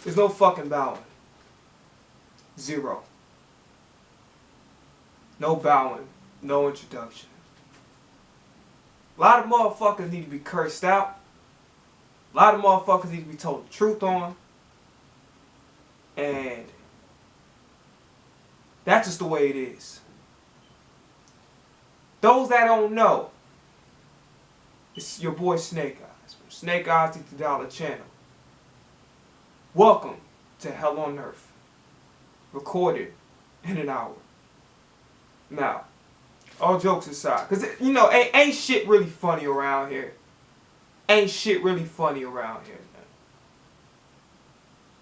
There's no fucking bowing. Zero. No bowing. No introduction. A lot of motherfuckers need to be cursed out. A lot of motherfuckers need to be told the truth on. And that's just the way it is. Those that don't know, it's your boy Snake Eyes from Snake Eyes $50 channel. Welcome to Hell on Earth. Recorded in an hour. Now, all jokes aside, because, you know, ain't shit really funny around here. Ain't shit really funny around here, man.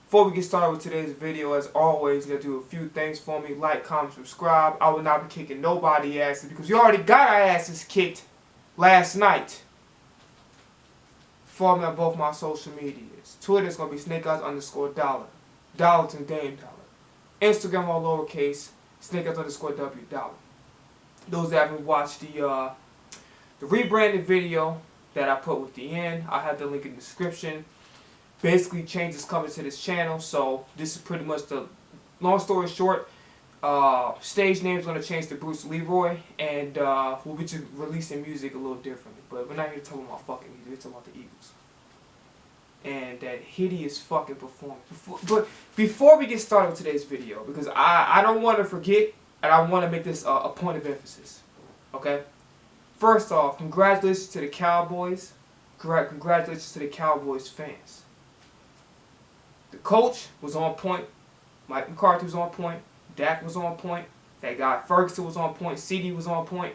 Before we get started with today's video, as always, you gotta do a few things for me. Like, comment, subscribe. I will not be kicking nobody's asses because we already got our asses kicked last night. Follow me on both my social medias. Twitter is gonna be SnakeEyes_dollar. Darlington Dame Dollar. Instagram all lowercase. SnakeEyes_W Dollar. Those that haven't watched the rebranded video that I put with the end, I have the link in the description. Basically, changes coming to this channel, so this is pretty much the long story short. Stage name is going to change to Bruce Leroy, and we'll be just releasing music a little differently. But we're not here to talk about fucking music, we're talking about the Eagles. And that hideous fucking performance. But before we get started with today's video, because I don't want to forget, and I want to make this a point of emphasis. Okay? First off, congratulations to the Cowboys. Congratulations to the Cowboys fans. The coach was on point. Mike McCarthy was on point. Dak was on point. That guy Ferguson was on point. CD was on point.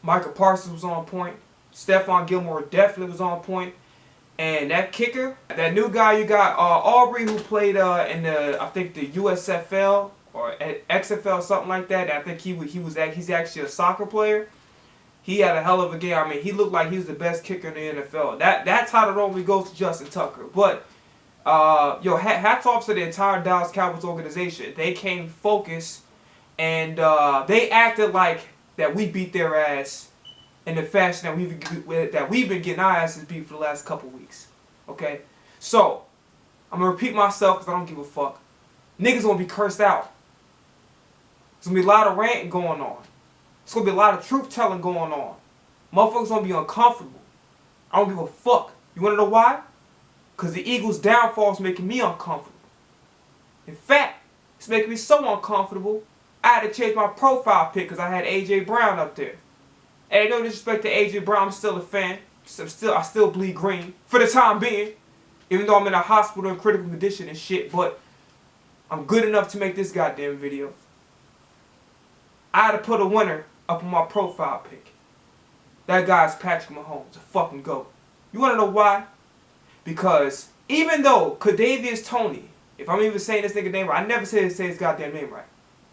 Michael Parsons was on point. Stephon Gilmore definitely was on point. And that kicker, that new guy you got, Aubrey, who played in the, I think the USFL or XFL, something like that. I think he's actually a soccer player. He had a hell of a game. I mean, he looked like he was the best kicker in the NFL. That's how the normally goes to Justin Tucker. But hats off to the entire Dallas Cowboys organization. They came focused, and they acted like that we beat their ass in the fashion that we've been getting our asses beat for the last couple weeks. Okay? So, I'm going to repeat myself because I don't give a fuck. Niggas going to be cursed out. There's going to be a lot of ranting going on. There's going to be a lot of truth-telling going on. Motherfuckers going to be uncomfortable. I don't give a fuck. You want to know why? Because the Eagles' downfall is making me uncomfortable. In fact, it's making me so uncomfortable, I had to change my profile pic because I had A.J. Brown up there. And no disrespect to A.J. Brown, I'm still a fan. I still bleed green for the time being. Even though I'm in a hospital in critical condition and shit. But I'm good enough to make this goddamn video. I had to put a winner up on my profile pic. That guy's Patrick Mahomes, a fucking GOAT. You want to know why? Because even though Kadarius Toney, if I'm even saying this nigga name right, I never say his goddamn name right.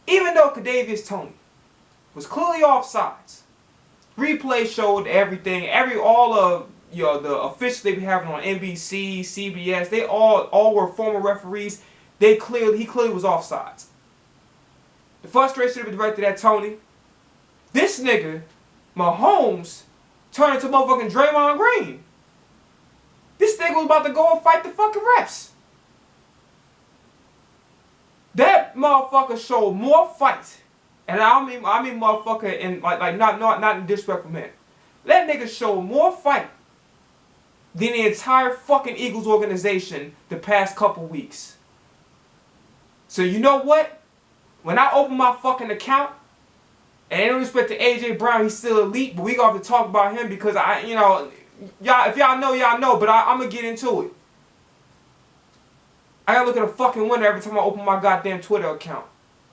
Even though Kadarius Toney was clearly offsides, replay showed everything. All of the officials they be having on NBC, CBS, they all were former referees. He clearly was offsides. The frustration of directed at Toney. This nigga, Mahomes, turned into motherfucking Draymond Green. This nigga was about to go and fight the fucking refs. That motherfucker showed more fight. And I mean motherfucker in not in disrespectful manner. That nigga showed more fight than the entire fucking Eagles organization the past couple weeks. So you know what? When I open my fucking account, and in respect to A.J. Brown, he's still elite, but we gonna have to talk about him because y'all, if y'all know, but I'm gonna get into it. I gotta look at a fucking winner every time I open my goddamn Twitter account.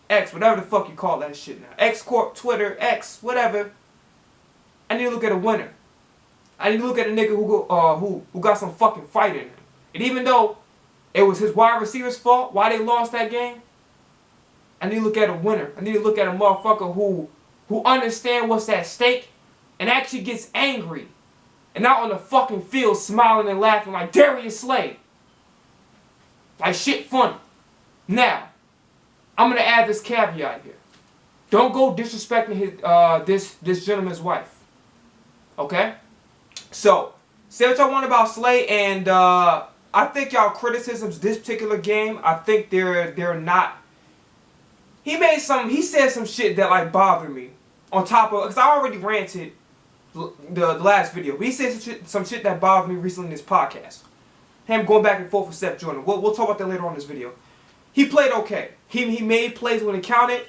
X, whatever the fuck you call that shit now. X Corp, Twitter, X, whatever. I need to look at a winner. I need to look at a nigga who got some fucking fight in him. And even though it was his wide receiver's fault why they lost that game, I need to look at a winner. I need to look at a motherfucker who understands what's at stake and actually gets angry. And not on the fucking field smiling and laughing like Darius Slay. Like shit funny. Now, I'm going to add this caveat here. Don't go disrespecting this gentleman's wife. Okay? So, Say what y'all want about Slay, and I think y'all criticisms this particular game, I think they're not. He said some shit that like bothered me. On top of, because I already ranted the last video, but he said some shit that bothered me recently in this podcast. Him going back and forth with Steph Jordan. We'll talk about that later on in this video. He played okay. He made plays when it counted,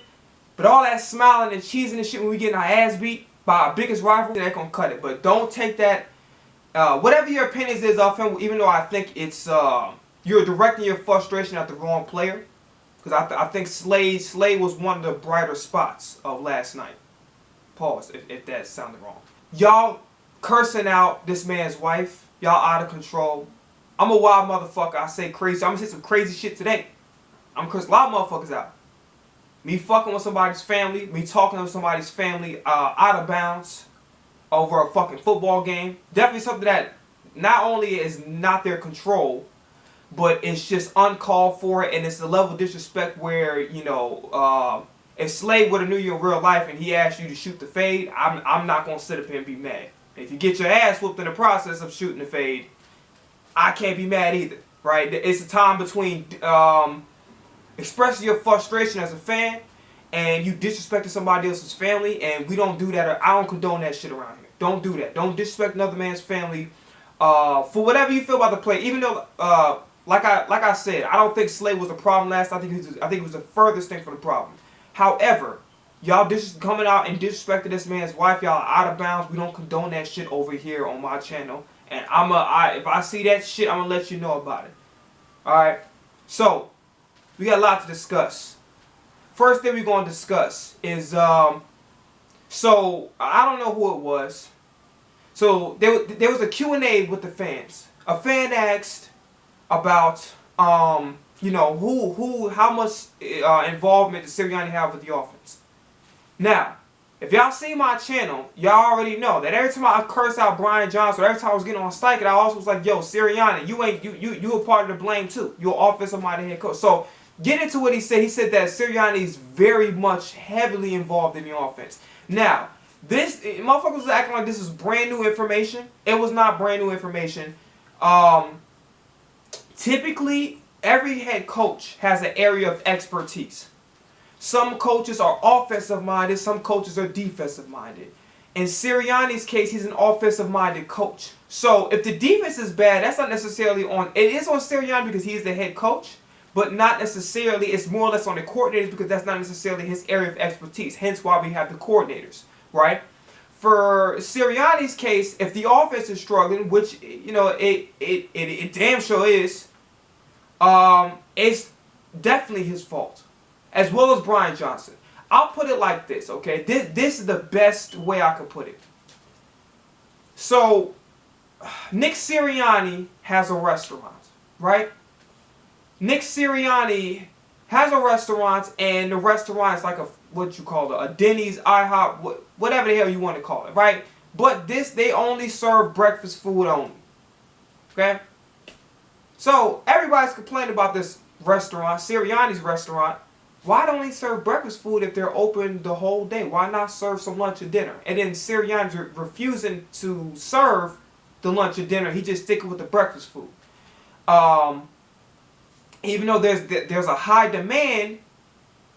but all that smiling and cheesing and shit when we getting our ass beat by our biggest rival, they're gonna cut it. But don't take that. Whatever your opinions is of him, even though I think it's you're directing your frustration at the wrong player, because I think Slay was one of the brighter spots of last night. Pause if that sounded wrong. Y'all cursing out this man's wife. Y'all out of control. I'm a wild motherfucker. I say crazy. I'm gonna say some crazy shit today. I'm cursing a lot of motherfuckers out. Me fucking with somebody's family. Me talking with somebody's family out of bounds over a fucking football game. Definitely something that not only is not their control, but it's just uncalled for, and it's a level of disrespect where, you know, if Slay would have knew you in real life and he asked you to shoot the fade, I'm not going to sit up here and be mad. If you get your ass whooped in the process of shooting the fade, I can't be mad either, right? It's a time between expressing your frustration as a fan and you disrespecting somebody else's family, and we don't do that. I don't condone that shit around here. Don't do that. Don't disrespect another man's family for whatever you feel about the play. Even though, like I said, I don't think Slay was the problem last. I think it was the furthest thing from the problem. However, y'all coming out and disrespecting this man's wife, y'all out of bounds. We don't condone that shit over here on my channel. And if I see that shit, I'm gonna let you know about it. Alright? So, we got a lot to discuss. First thing we're gonna discuss is so I don't know who it was. So there was a Q&A with the fans. A fan asked about you know, how much involvement does Sirianni have with the offense? Now, if y'all see my channel, y'all already know that every time I curse out Brian Johnson, or every time I was getting on Stike, I also was like, yo, Sirianni, you a part of the blame too. You're offensive minded head coach. So get into what he said. He said that Sirianni is very much heavily involved in the offense. Now, this motherfuckers was acting like this is brand new information. It was not brand new information. Typically, every head coach has an area of expertise. Some coaches are offensive minded, some coaches are defensive minded. In Sirianni's case, he's an offensive minded coach. So if the defense is bad, that's not necessarily on, it is on Sirianni because he is the head coach, but not necessarily, it's more or less on the coordinators because that's not necessarily his area of expertise. Hence why we have the coordinators, right? For Sirianni's case, if the offense is struggling, which, you know, it damn sure is, it's definitely his fault, as well as Brian Johnson. I'll put it like this, okay? This is the best way I could put it. So, Nick Sirianni has a restaurant, right? Nick Sirianni has a restaurant, and the restaurant is like what you call it, a Denny's, IHOP, whatever the hell you want to call it, right? But they only serve breakfast food only, okay? So, everybody's complaining about this restaurant, Sirianni's restaurant. Why don't they serve breakfast food if they're open the whole day? Why not serve some lunch or dinner? And then Sirianni's refusing to serve the lunch or dinner. He just sticking with the breakfast food. Even though there's a high demand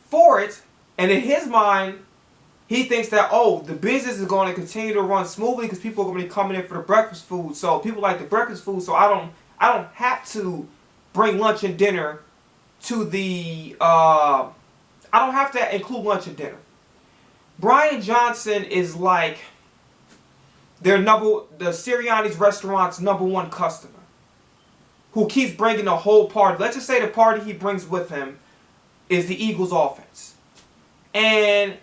for it, and in his mind, he thinks that, oh, the business is going to continue to run smoothly because people are going to be coming in for the breakfast food. So people like the breakfast food, so I don't have to bring lunch and dinner to the I don't have to include lunch and dinner. Brian Johnson is like the Sirianni's restaurant's #1 customer who keeps bringing the whole party. Let's just say the party he brings with him is the Eagles offense. And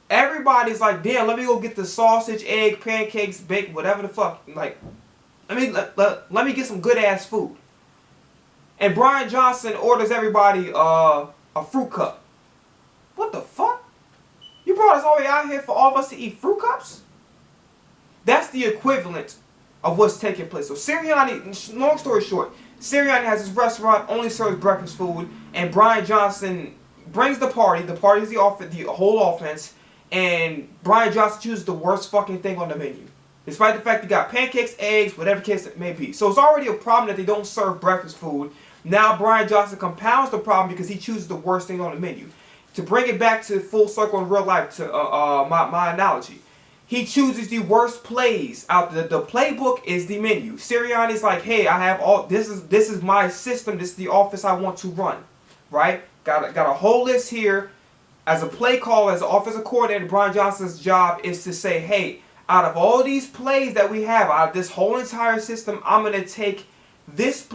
everybody's like, damn, let me go get the sausage, egg, pancakes, bacon, whatever the fuck. Like, let me get some good ass food. And Brian Johnson orders everybody a fruit cup. What the fuck? You brought us all the way out here for all of us to eat fruit cups? That's the equivalent of what's taking place. So Sirianni, long story short, Sirianni has his restaurant, only serves breakfast food, and Brian Johnson brings the party. The party is the whole offense, and Brian Johnson chooses the worst fucking thing on the menu. Despite the fact they got pancakes, eggs, whatever case it may be. So it's already a problem that they don't serve breakfast food. Now Brian Johnson compounds the problem because he chooses the worst thing on the menu. To bring it back to full circle in real life, to my analogy, he chooses the worst plays out. The playbook is the menu. Sirianni's like, hey, I have all this is my system. This is the offense I want to run, right? Got a whole list here. As a play caller, as an offensive coordinator, Brian Johnson's job is to say, hey, out of all these plays that we have, out of this whole entire system, I'm gonna take these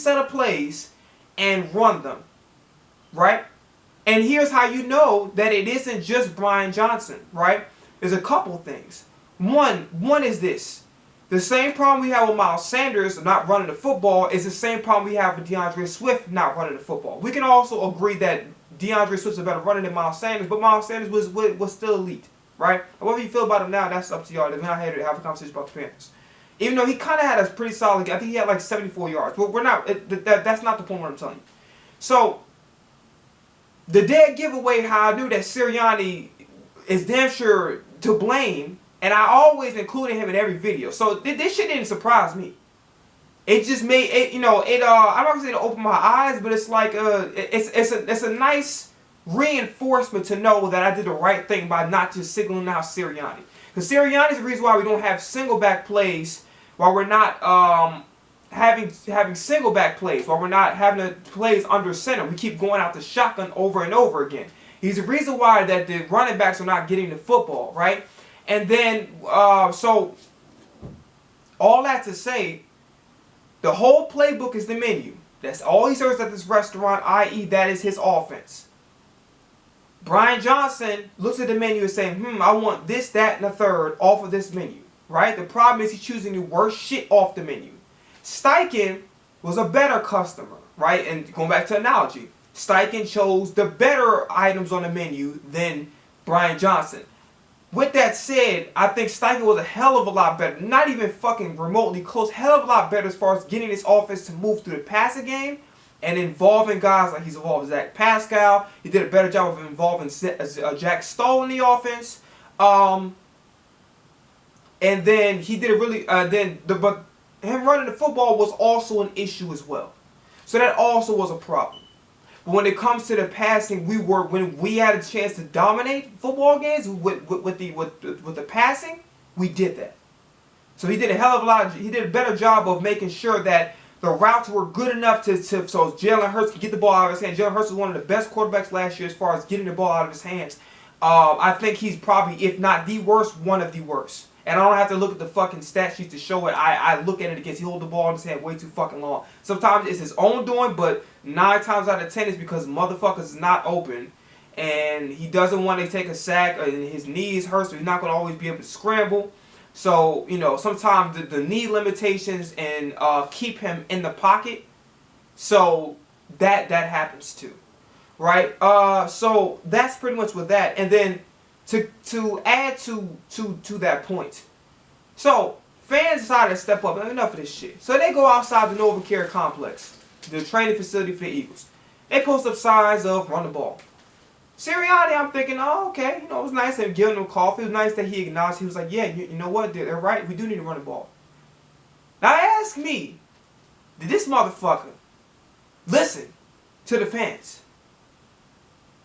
set of plays and run them, right? And here's how you know that it isn't just Brian Johnson, right? There's a couple things. One is this. The same problem we have with Miles Sanders not running the football is the same problem we have with DeAndre Swift not running the football. We can also agree that DeAndre Swift's a better runner than Miles Sanders, but Miles Sanders was still elite, right? However you feel about him now, that's up to y'all. We're not here to have a conversation about the Panthers. Even though he kind of had a pretty solid, I think he had like 74 yards. But we're not, that's not the point what I'm telling you. So, the dead giveaway how I knew that Sirianni is damn sure to blame, and I always included him in every video. So this shit didn't surprise me. It just made it, I'm not gonna say to open my eyes, but it's like it's a nice reinforcement to know that I did the right thing by not just signaling out Sirianni. Because Sirianni is the reason why we don't have single back plays, why we're not having single back plays, while we're not having the plays under center. We keep going out the shotgun over and over again. He's the reason why that the running backs are not getting the football, right? And then, so, all that to say, the whole playbook is the menu. That's all he serves at this restaurant, i.e. that is his offense. Brian Johnson looks at the menu and saying, I want this, that, and the third off of this menu, right? The problem is he's choosing the worst shit off the menu. Steichen was a better customer, right? And going back to analogy, Steichen chose the better items on the menu than Brian Johnson. With that said, I think Steichen was a hell of a lot better. Not even fucking remotely close. Hell of a lot better as far as getting this offense to move through the passing game and involving guys like he's involved Zach Pascal. He did a better job of involving Jack Stoll in the offense. And then he did a really... but him running the football was also an issue as well. So that also was a problem. But when it comes to the passing, when we had a chance to dominate football games with the passing, we did that. So he did a better job of making sure that the routes were good enough so Jalen Hurts could get the ball out of his hands. Jalen Hurts was one of the best quarterbacks last year as far as getting the ball out of his hands. I think he's probably, if not the worst, one of the worst. And I don't have to look at the fucking stat sheet to show it. I look at it against he holds the ball in his hand way too fucking long. Sometimes it's his own doing, but 9 times out of 10 is because motherfuckers is not open. And he doesn't want to take a sack. His knees hurt, so he's not going to always be able to scramble. So, sometimes the knee limitations and keep him in the pocket. So that happens too. Right? So that's pretty much with that. And then to add to that point. So, fans decided to step up. Enough of this shit. So they go outside the NovaCare complex, the training facility for the Eagles. They post up signs of run the ball. Sirianni, I'm thinking, oh, okay. It was nice of giving him coffee. It was nice that he acknowledged. He was like, yeah, you know what? They're right. We do need to run the ball. Now, ask me, did this motherfucker listen to the fans?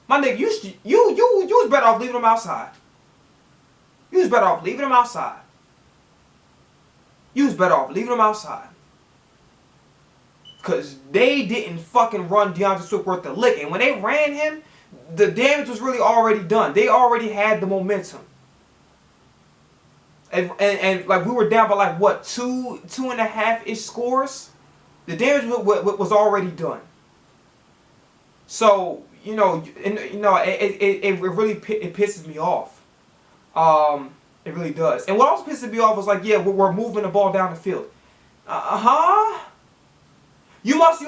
My nigga, you was better off leaving them outside. You was better off leaving them outside. You was better off leaving them outside. Because they didn't fucking run DeAndre Swift worth the lick. And when they ran him, the damage was really already done. They already had the momentum. And like we were down by like what, 2.5-ish scores? The damage was already done. So, it really pisses me off. It really does. And what also pisses me off was like, yeah, we're moving the ball down the field. You must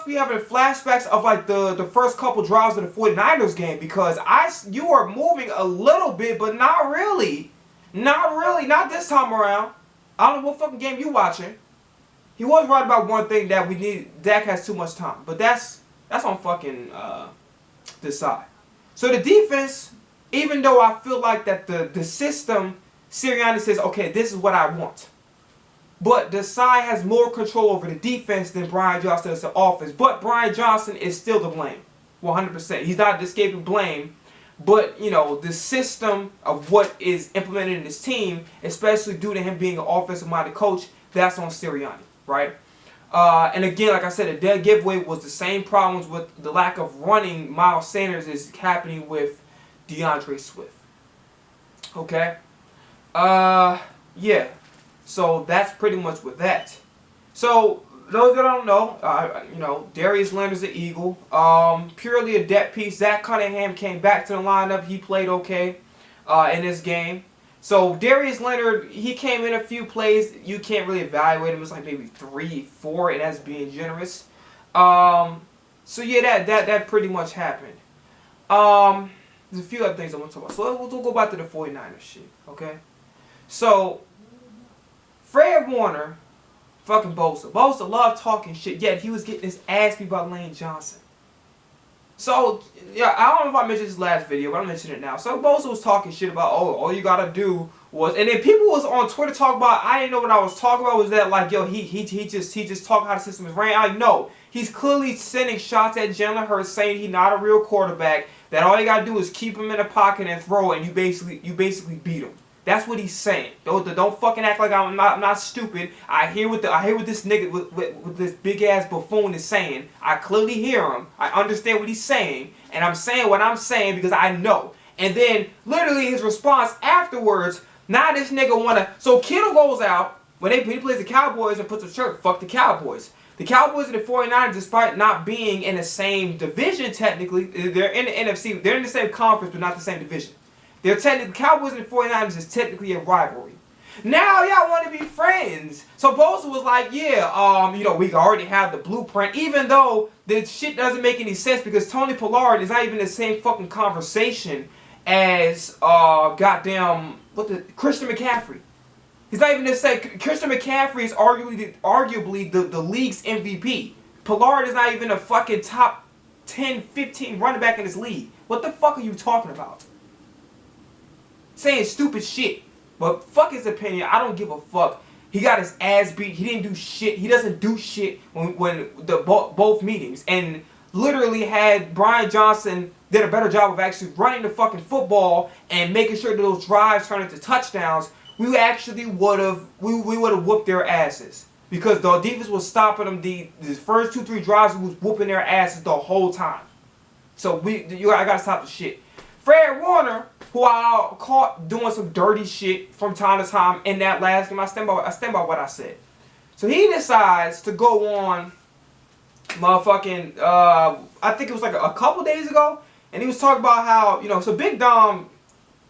be having flashbacks of like the first couple drives of the 49ers game, because you are moving a little bit, but not really. Not this time around. I don't know what fucking game you watching. He was right about one thing, that we need. Dak has too much time, but that's on fucking this side. So the defense, even though I feel like that the system Sirianni says, okay, this is what I want. But Desai has more control over the defense than Brian Johnson does the offense. But Brian Johnson is still to blame. 100%. He's not escaping blame. But, you know, the system of what is implemented in his team, especially due to him being an offensive-minded coach, that's on Sirianni, right? And again, like I said, the dead giveaway was the same problems with the lack of running Miles Sanders is happening with DeAndre Swift. Okay? Yeah. So that's pretty much with that. So those that don't know, you know, Darius Leonard's an Eagle. Purely a depth piece. Zach Cunningham came back to the lineup. He played okay in this game. So Darius Leonard, he came in a few plays. You can't really evaluate him. It's like maybe 3, 4, and that's being generous. So yeah, that pretty much happened. There's a few other things I want to talk about. So we'll go back to the 49ers shit, okay? So Fred Warner, fucking Bosa. Bosa loved talking shit, yet he was getting his ass beat by Lane Johnson. So, yeah, I don't know if I mentioned this last video, but I'm mentioning it now. So Bosa was talking shit about, oh, all you gotta do was, and then people was on Twitter talking about, I didn't know what I was talking about, was that like, yo, he just talking how the system is ran. I know. He's clearly sending shots at Jalen Hurts, saying he's not a real quarterback, that all you gotta do is keep him in the pocket and throw, and you basically beat him. That's what he's saying. Don't fucking act like I'm not stupid. I hear what this nigga with this big ass buffoon is saying. I clearly hear him. I understand what he's saying, and I'm saying what I'm saying because I know. And then literally his response afterwards. Now this nigga wanna. So Kittle goes out when he plays the Cowboys and puts a shirt. Fuck the Cowboys. The Cowboys and the 49ers, despite not being in the same division technically, they're in the NFC. They're in the same conference, but not the same division. They're technically, the Cowboys and the 49ers is technically a rivalry. Now y'all want to be friends. So Bosa was like, yeah, you know, we already have the blueprint, even though the shit doesn't make any sense because Tony Pollard is not even in the same fucking conversation as goddamn Christian McCaffrey. He's not even the same. Christian McCaffrey is arguably the league's MVP. Pollard is not even a fucking top 10, 15 running back in this league. What the fuck are you talking about? Saying stupid shit. But fuck his opinion. I don't give a fuck. He got his ass beat. He didn't do shit. He doesn't do shit when both meetings. And literally had Brian Johnson did a better job of actually running the fucking football and making sure that those drives turn into touchdowns. We actually would have whooped their asses. Because the defense was stopping them. The first 2-3 drives we was whooping their asses the whole time. So I gotta stop the shit. Fred Warner, who I caught doing some dirty shit from time to time in that last game, I stand by what I said. So he decides to go on motherfucking, I think it was like a couple days ago, and he was talking about how, you know, so Big Dom,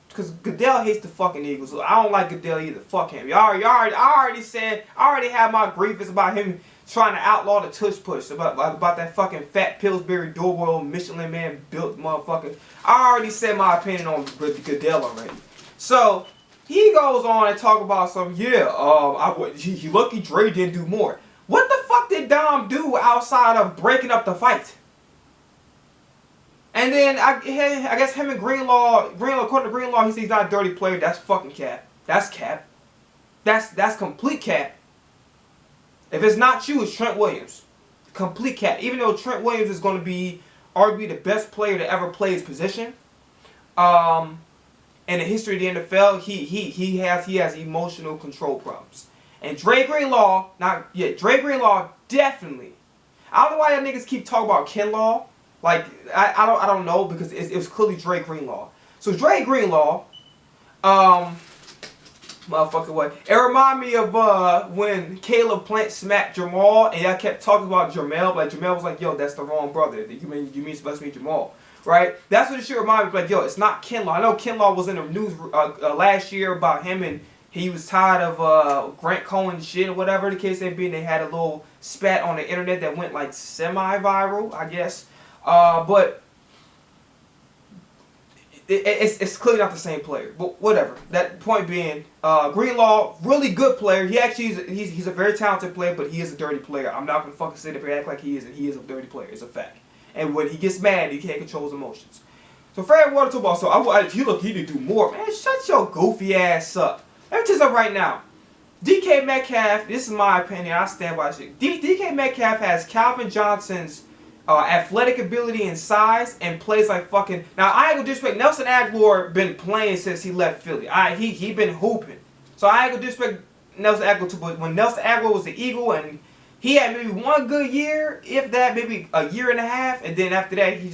because Goodell hates the fucking Eagles. So I don't like Goodell either. Fuck him. I already had my grievance about him trying to outlaw the tush push, about that fucking fat Pillsbury Doughboy Michelin Man built motherfucker. I already said my opinion on Goodell already. So he goes on and talk about some, he lucky Dre didn't do more. What the fuck did Dom do outside of breaking up the fight? And then I guess him and Greenlaw, according to Greenlaw, he says he's not a dirty player. That's fucking cap. That's cap. That's complete cap. If it's not you, it's Trent Williams. Complete cap. Even though Trent Williams is going to be arguably the best player to ever play his position, in the history of the NFL, he has emotional control problems. And Dre Greenlaw, Dre Greenlaw definitely. I don't know why y'all niggas keep talking about Kinlaw. Like I don't know because it was clearly Dre Greenlaw. So Dre Greenlaw, motherfucker, what? It reminded me of when Caleb Plant smacked Jamal, and I kept talking about Jamel. Like Jamel was like, "Yo, that's the wrong brother. You mean supposed to be Jamal, right?" That's what it should remind me. Like, yo, it's not Kinlaw. I know Kinlaw was in the news last year about him, and he was tired of Grant Cohen shit or whatever the case may be. And they had a little spat on the internet that went like semi-viral, I guess. But it's clearly not the same player, but whatever. That point being, Greenlaw, really good player. He actually he's a very talented player, but he is a dirty player. I'm not gonna fucking sit up here and act like he isn't. He is a dirty player. It's a fact. And when he gets mad, he can't control his emotions. So Fred Warner talked about, he didn't do more. Man, shut your goofy ass up. Let me tell you something right now. DK Metcalf, this is my opinion, I stand by shit. DK Metcalf has Calvin Johnson's athletic ability and size and plays like fucking... Now, I ain't gonna disrespect... Nelson Agholor been playing since he left Philly. He been hooping. So I ain't gonna disrespect Nelson Agholor too, but when Nelson Agholor was the Eagle and he had maybe one good year, if that, maybe a year and a half, and then after that, he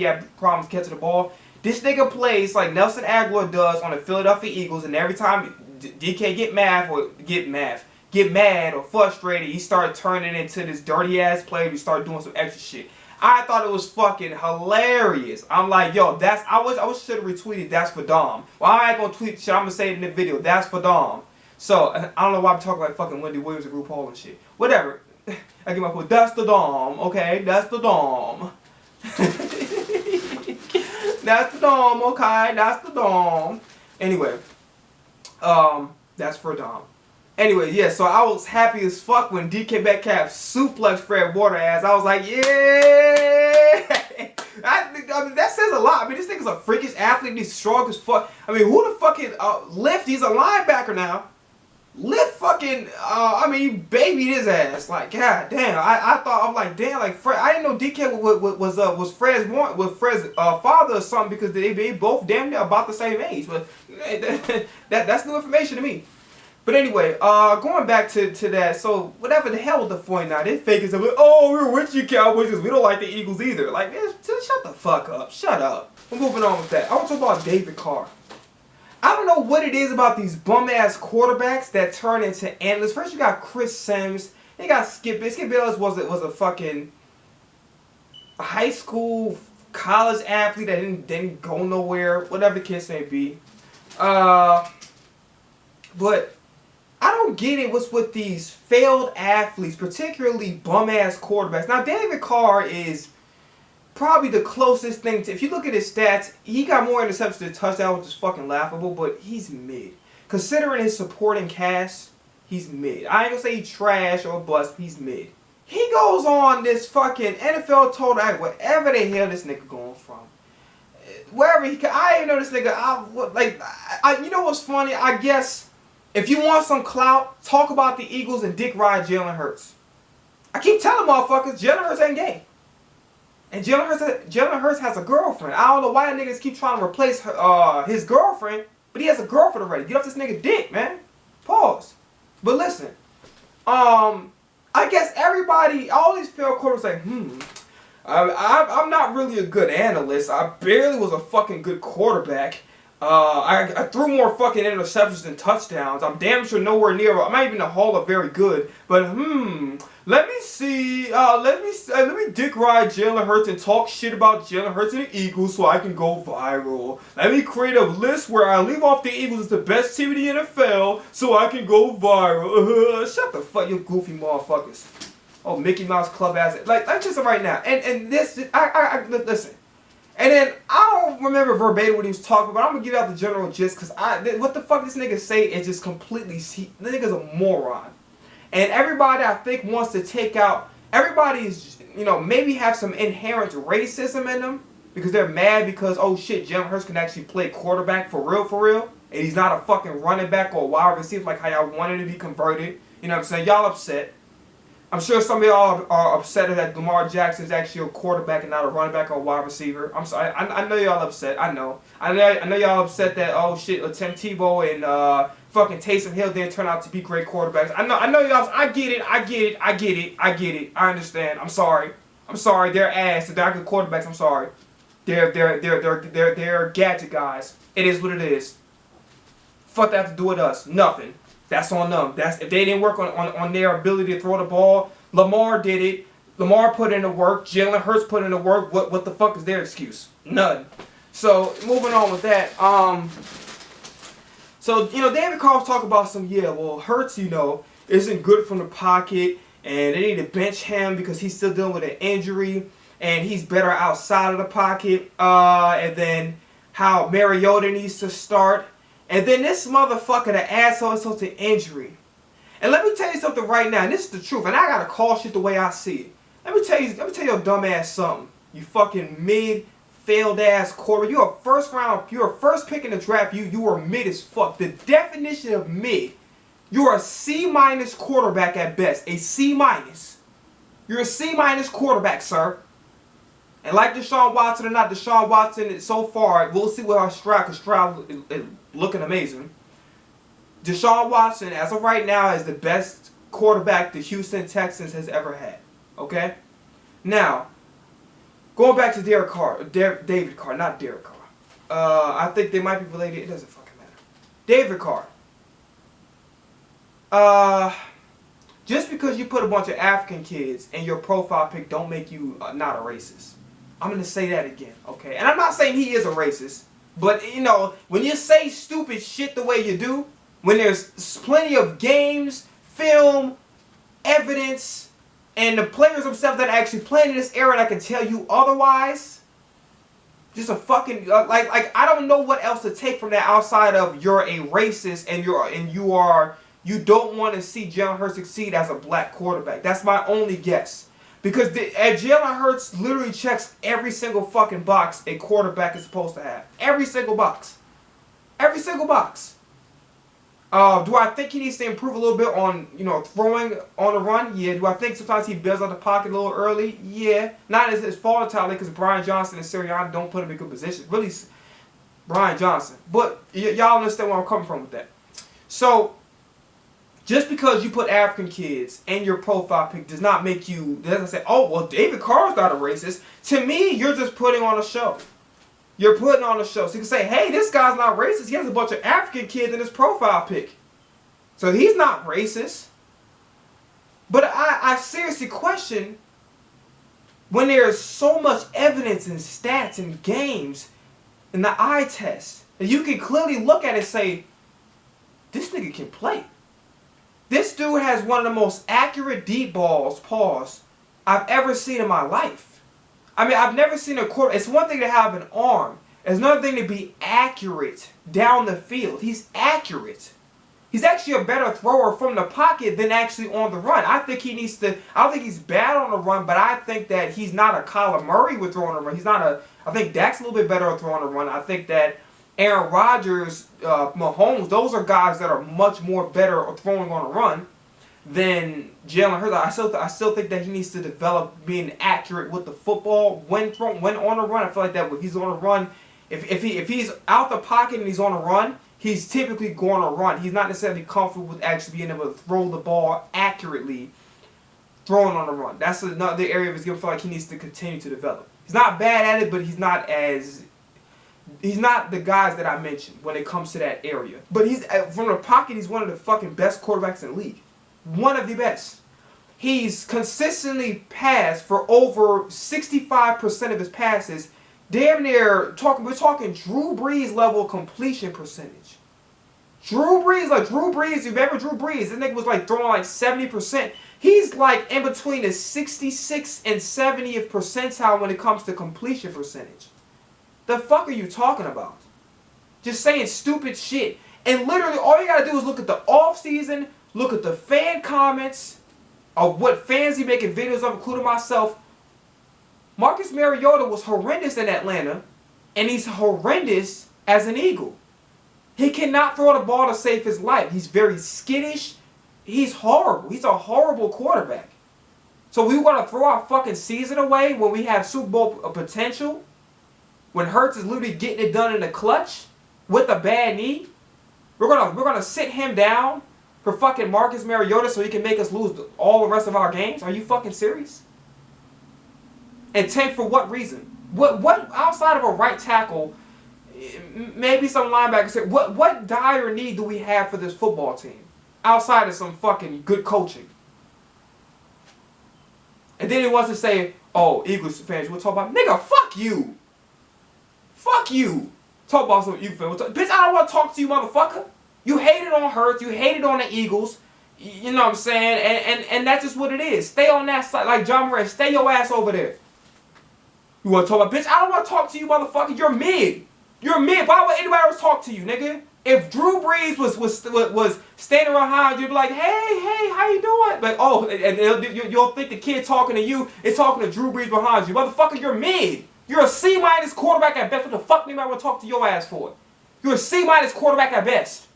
had problems catching the ball. This nigga plays like Nelson Agholor does on the Philadelphia Eagles, and every time DK get mad or frustrated, he started turning into this dirty ass player. He started doing some extra shit. I thought it was fucking hilarious. I'm like, yo, I should have retweeted. That's for Dom. Well, I ain't gonna tweet shit. I'm gonna say it in the video. That's for Dom. So I don't know why I'm talking like fucking Wendy Williams and RuPaul and shit. Whatever. I get my point. That's the Dom. Okay, that's the Dom. That's the Dom. Okay, that's the Dom. Anyway. That's for Dom. Anyway, yeah, so I was happy as fuck when DK Metcalf suplexed Fred Warner ass. I was like, yeah! I mean, that says a lot. I mean, this nigga's a freakish athlete. He's strong as fuck. I mean, who the fuck is Lift? He's a linebacker now. Lift fucking, I mean, you babied his ass. Like, god damn. I thought, I'm like, damn, like, Fred, I didn't know DK was Fred's father or something because they both damn near about the same age. But that's new information to me. But anyway, going back to that, so whatever the hell with the 49, they fake it. Like, oh, we're with you, Cowboys, because we don't like the Eagles either. Like, man, shut the fuck up. Shut up. We're moving on with that. I want to talk about David Carr. I don't know what it is about these bum-ass quarterbacks that turn into analysts. First, you got Chris Sims. Then you got Skip Bayless. Skip Bayless was a fucking high school, college athlete that didn't go nowhere. Whatever the case may be. But I don't get it what's with these failed athletes, particularly bum-ass quarterbacks. Now, David Carr is probably the closest thing to, if you look at his stats, he got more interceptions than touchdowns, which is fucking laughable, but he's mid. Considering his supporting cast, he's mid. I ain't gonna say he's trash or bust, he's mid. He goes on this fucking NFL total act, wherever the hell this nigga going from. Wherever he can, I ain't know this nigga, you know what's funny? I guess, if you want some clout, talk about the Eagles and dick ride Jalen Hurts. I keep telling motherfuckers, Jalen Hurts ain't gay. And Jalen Hurts has a girlfriend. I don't know why niggas keep trying to replace his girlfriend, but he has a girlfriend already. Get off this nigga dick, man. Pause. But listen, I guess everybody, all these failed quarterbacks like, I'm not really a good analyst. I barely was a fucking good quarterback. I threw more fucking interceptions than touchdowns. I'm damn sure nowhere near. I'm not even in the Hall of Very Good. But let me see. Let me dick ride Jalen Hurts and talk shit about Jalen Hurts and the Eagles so I can go viral. Let me create a list where I leave off the Eagles as the best team in the NFL so I can go viral. Shut the fuck, you goofy motherfuckers. Oh, Mickey Mouse Club ass. Like, that's just right now. And this, listen. And then, I don't remember verbatim what he was talking about, but I'm going to give out the general gist, because what the fuck this nigga say is just completely, the nigga's a moron. And everybody, I think, wants to take out, everybody's, maybe have some inherent racism in them, because they're mad because, oh shit, Jalen Hurts can actually play quarterback for real, and he's not a fucking running back or a wide receiver like how y'all wanted to be converted. You know what I'm saying? Y'all upset. I'm sure some of y'all are upset that Lamar Jackson is actually a quarterback and not a running back or a wide receiver. I'm sorry. I know y'all upset. I know y'all upset that, oh shit, Tim Tebow and fucking Taysom Hill didn't turn out to be great quarterbacks. I know y'all. I get it. I understand. I'm sorry. They're ass. They're not good quarterbacks. I'm sorry. They're gadget guys. It is what it is. Fuck that to do with us. Nothing. That's on them. If they didn't work on their ability to throw the ball, Lamar did it. Lamar put in the work. Jalen Hurts put in the work. What the fuck is their excuse? None. So moving on with that. So David Carr was talking about Hurts, isn't good from the pocket, and they need to bench him because he's still dealing with an injury, and he's better outside of the pocket. And then how Mariota needs to start. And then this motherfucker, the asshole, is to injury. And let me tell you something right now, and this is the truth, and I gotta call shit the way I see it. Let me tell your dumb ass something. You fucking mid, failed ass quarter. You're a first round. You're a first pick in the draft. You are mid as fuck. The definition of mid. You're a C- quarterback at best. A C-. You're a C- quarterback, sir. And like Deshaun Watson or not Deshaun Watson, so far, we'll see what our Stroud, because Stroud is looking amazing. Deshaun Watson, as of right now, is the best quarterback the Houston Texans has ever had. Okay? Now, going back to David Carr, not Derek Carr. I think they might be related. It doesn't fucking matter. David Carr. Just because you put a bunch of African kids in your profile pic don't make you not a racist. I'm going to say that again, okay? And I'm not saying he is a racist, but, you know, when you say stupid shit the way you do, when there's plenty of games, film, evidence, and the players themselves that are actually playing in this era that can tell you otherwise, just a fucking, like I don't know what else to take from that outside of you're a racist and you don't want to see Jalen Hurts succeed as a black quarterback. That's my only guess. Because Jalen Hurts literally checks every single fucking box a quarterback is supposed to have. Every single box. Every single box. Do I think he needs to improve a little bit on, you know, throwing on the run? Yeah. Do I think sometimes he bails out the pocket a little early? Yeah. Not as fault entirely because Brian Johnson and Sirianni don't put him in good positions. Really, Brian Johnson. But y'all understand where I'm coming from with that. So, just because you put African kids in your profile pic does not make you, doesn't say, oh, well, David Carr's not a racist. To me, you're just putting on a show. You're putting on a show. So you can say, hey, this guy's not racist. He has a bunch of African kids in his profile pic. So he's not racist. But I seriously question, when there's so much evidence and stats and games in the eye test, and you can clearly look at it and say, this nigga can play. This dude has one of the most accurate deep balls, pause, I've ever seen in my life. I mean, I've never seen a quarterback. It's one thing to have an arm. It's another thing to be accurate down the field. He's accurate. He's actually a better thrower from the pocket than actually on the run. I think he needs to, I don't think he's bad on the run, but I think that he's not a Kyler Murray with throwing the run. He's not a, I think Dak's a little bit better at throwing the run. I think that Aaron Rodgers, Mahomes, those are guys that are much more better at throwing on the run than Jalen Hurts. I still think that he needs to develop being accurate with the football when on the run. I feel like that if he's on a run, if he's out the pocket and he's on a run, he's typically going to run. He's not necessarily comfortable with actually being able to throw the ball accurately, throwing on the run. That's another area of his game I feel like he needs to continue to develop. He's not bad at it, but he's not the guys that I mentioned when it comes to that area. But he's from the pocket, he's one of the fucking best quarterbacks in the league. One of the best. He's consistently passed for over 65% of his passes. Damn near we're talking Drew Brees level completion percentage. Drew Brees, you remember Drew Brees? This nigga was like throwing like 70%. He's like in between the 66th and 70th percentile when it comes to completion percentage. The fuck are you talking about? Just saying stupid shit. And literally all you gotta do is look at the offseason, look at the fan comments of what fans he making videos of, including myself. Marcus Mariota was horrendous in Atlanta, and he's horrendous as an Eagle. He cannot throw the ball to save his life. He's very skittish. He's horrible. He's a horrible quarterback. So we want to throw our fucking season away when we have Super Bowl potential? When Hurts is literally getting it done in the clutch with a bad knee? We're gonna sit him down for fucking Marcus Mariota so he can make us lose all the rest of our games? Are you fucking serious? And tank for what reason? What outside of a right tackle, maybe some linebackers, what dire need do we have for this football team? Outside of some fucking good coaching. And then he wants to say, oh, Eagles fans, we'll talk about, nigga, fuck you. Fuck you. Talk about some Eagles fans. Bitch, I don't want to talk to you, motherfucker. You hated on Hurts. You hated on the Eagles. You know what I'm saying? And that's just what it is. Stay on that side. Like John Moran, stay your ass over there. You want to talk about, bitch, I don't want to talk to you, motherfucker. You're mid. You're mid. Why would anybody else talk to you, nigga? If Drew Brees was standing behind you, you'd be like, hey, how you doing? Like, oh, and you'll think the kid talking to you is talking to Drew Brees behind you. Motherfucker, you're mid. You're a C- quarterback at best. What the fuck do you want to talk to your ass for? You're a C- quarterback at best.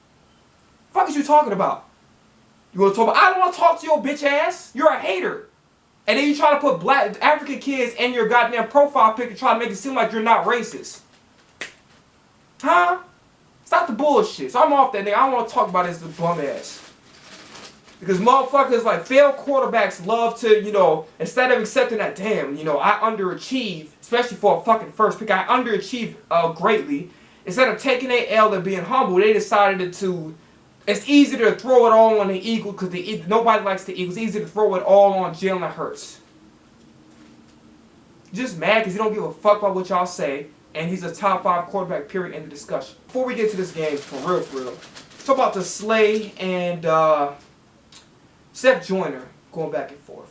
What the fuck is you talking about? You want to talk about, I don't want to talk to your bitch ass. You're a hater. And then you try to put black African kids in your goddamn profile picture, try to make it seem like you're not racist. Huh? Stop the bullshit. So I'm off that nigga. I don't want to talk about this bum ass. Because motherfuckers like failed quarterbacks love to, you know, instead of accepting that, damn, you know, I underachieve, especially for a fucking first pick, I underachieved greatly. Instead of taking a L and being humble, they decided to, it's easy to throw it all on the Eagles because nobody likes the Eagles. It's easy to throw it all on Jalen Hurts. Just mad because he don't give a fuck about what y'all say. And he's a top 5 quarterback, period, in the discussion. Before we get to this game, for real, let's talk about the Slay and Seth Joyner going back and forth.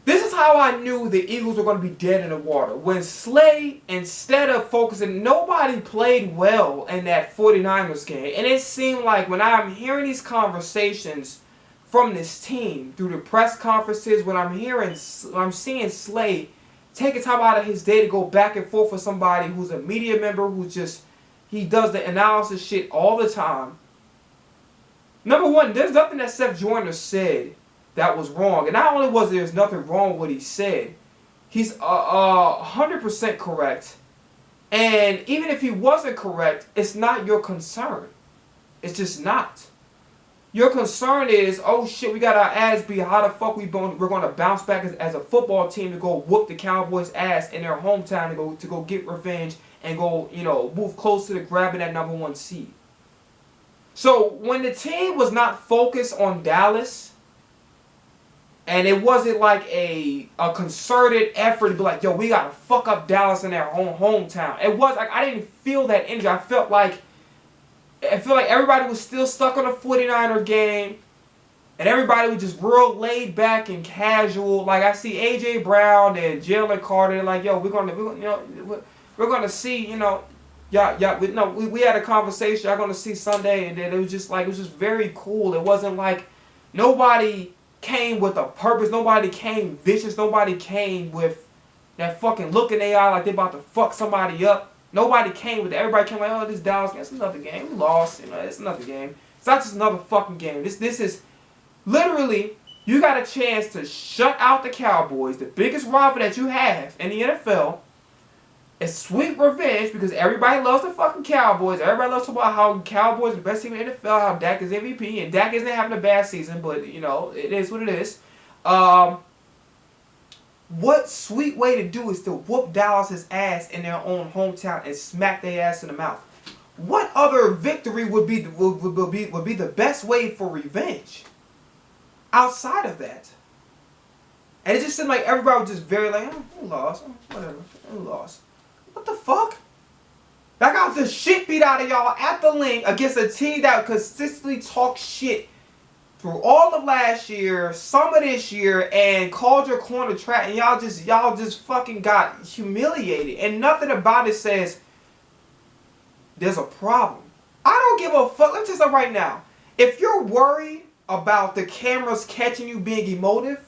This is how I knew the Eagles were going to be dead in the water. When Slay, instead of focusing, nobody played well in that 49ers game. And it seemed like when I'm hearing these conversations from this team, through the press conferences, when I'm seeing Slay taking time out of his day to go back and forth with somebody who's a media member, he does the analysis shit all the time. Number one, there's nothing that Seth Joyner said that was wrong. And not only was there's nothing wrong with what he said, he's 100% correct. And even if he wasn't correct, it's not your concern. It's just not. Your concern is, oh shit, we got our ass beat. How the fuck we're going to bounce back as a football team to go whoop the Cowboys' ass in their hometown to go get revenge and go, you know, move closer to grabbing that #1 seed. So when the team was not focused on Dallas, and it wasn't like a concerted effort to be like, yo, we gotta fuck up Dallas in their own hometown. It was like I didn't feel that energy. I felt like everybody was still stuck on the 49er game, and everybody was just real laid back and casual. Like I see AJ Brown and Jalen Carter, like, yo, we're gonna see, you know. Yeah, we had a conversation. Y'all gonna see Sunday, and then it was just very cool. It wasn't like nobody came with a purpose. Nobody came vicious. Nobody came with that fucking look in their eye like they about to fuck somebody up. Nobody came with that. Everybody came like, oh, this Dallas game, it's another game. We lost, you know, it's another game. It's not just another fucking game. This is literally, you got a chance to shut out the Cowboys, the biggest rival that you have in the NFL. It's sweet revenge because everybody loves the fucking Cowboys. Everybody loves to talk about how Cowboys are the best team in the NFL, how Dak is MVP, and Dak isn't having a bad season, but, you know, it is what it is. What sweet way to do is to whoop Dallas' ass in their own hometown and smack their ass in the mouth. What other victory would be the best way for revenge outside of that? And it just seemed like everybody was just very like, oh, we lost, whatever, we lost. What the fuck? I got the shit beat out of y'all at the link against a team that consistently talks shit through all of last year, some of this year, and called your corner trash, and y'all just fucking got humiliated. And nothing about it says there's a problem. I don't give a fuck. Let me tell you something right now. If you're worried about the cameras catching you being emotive,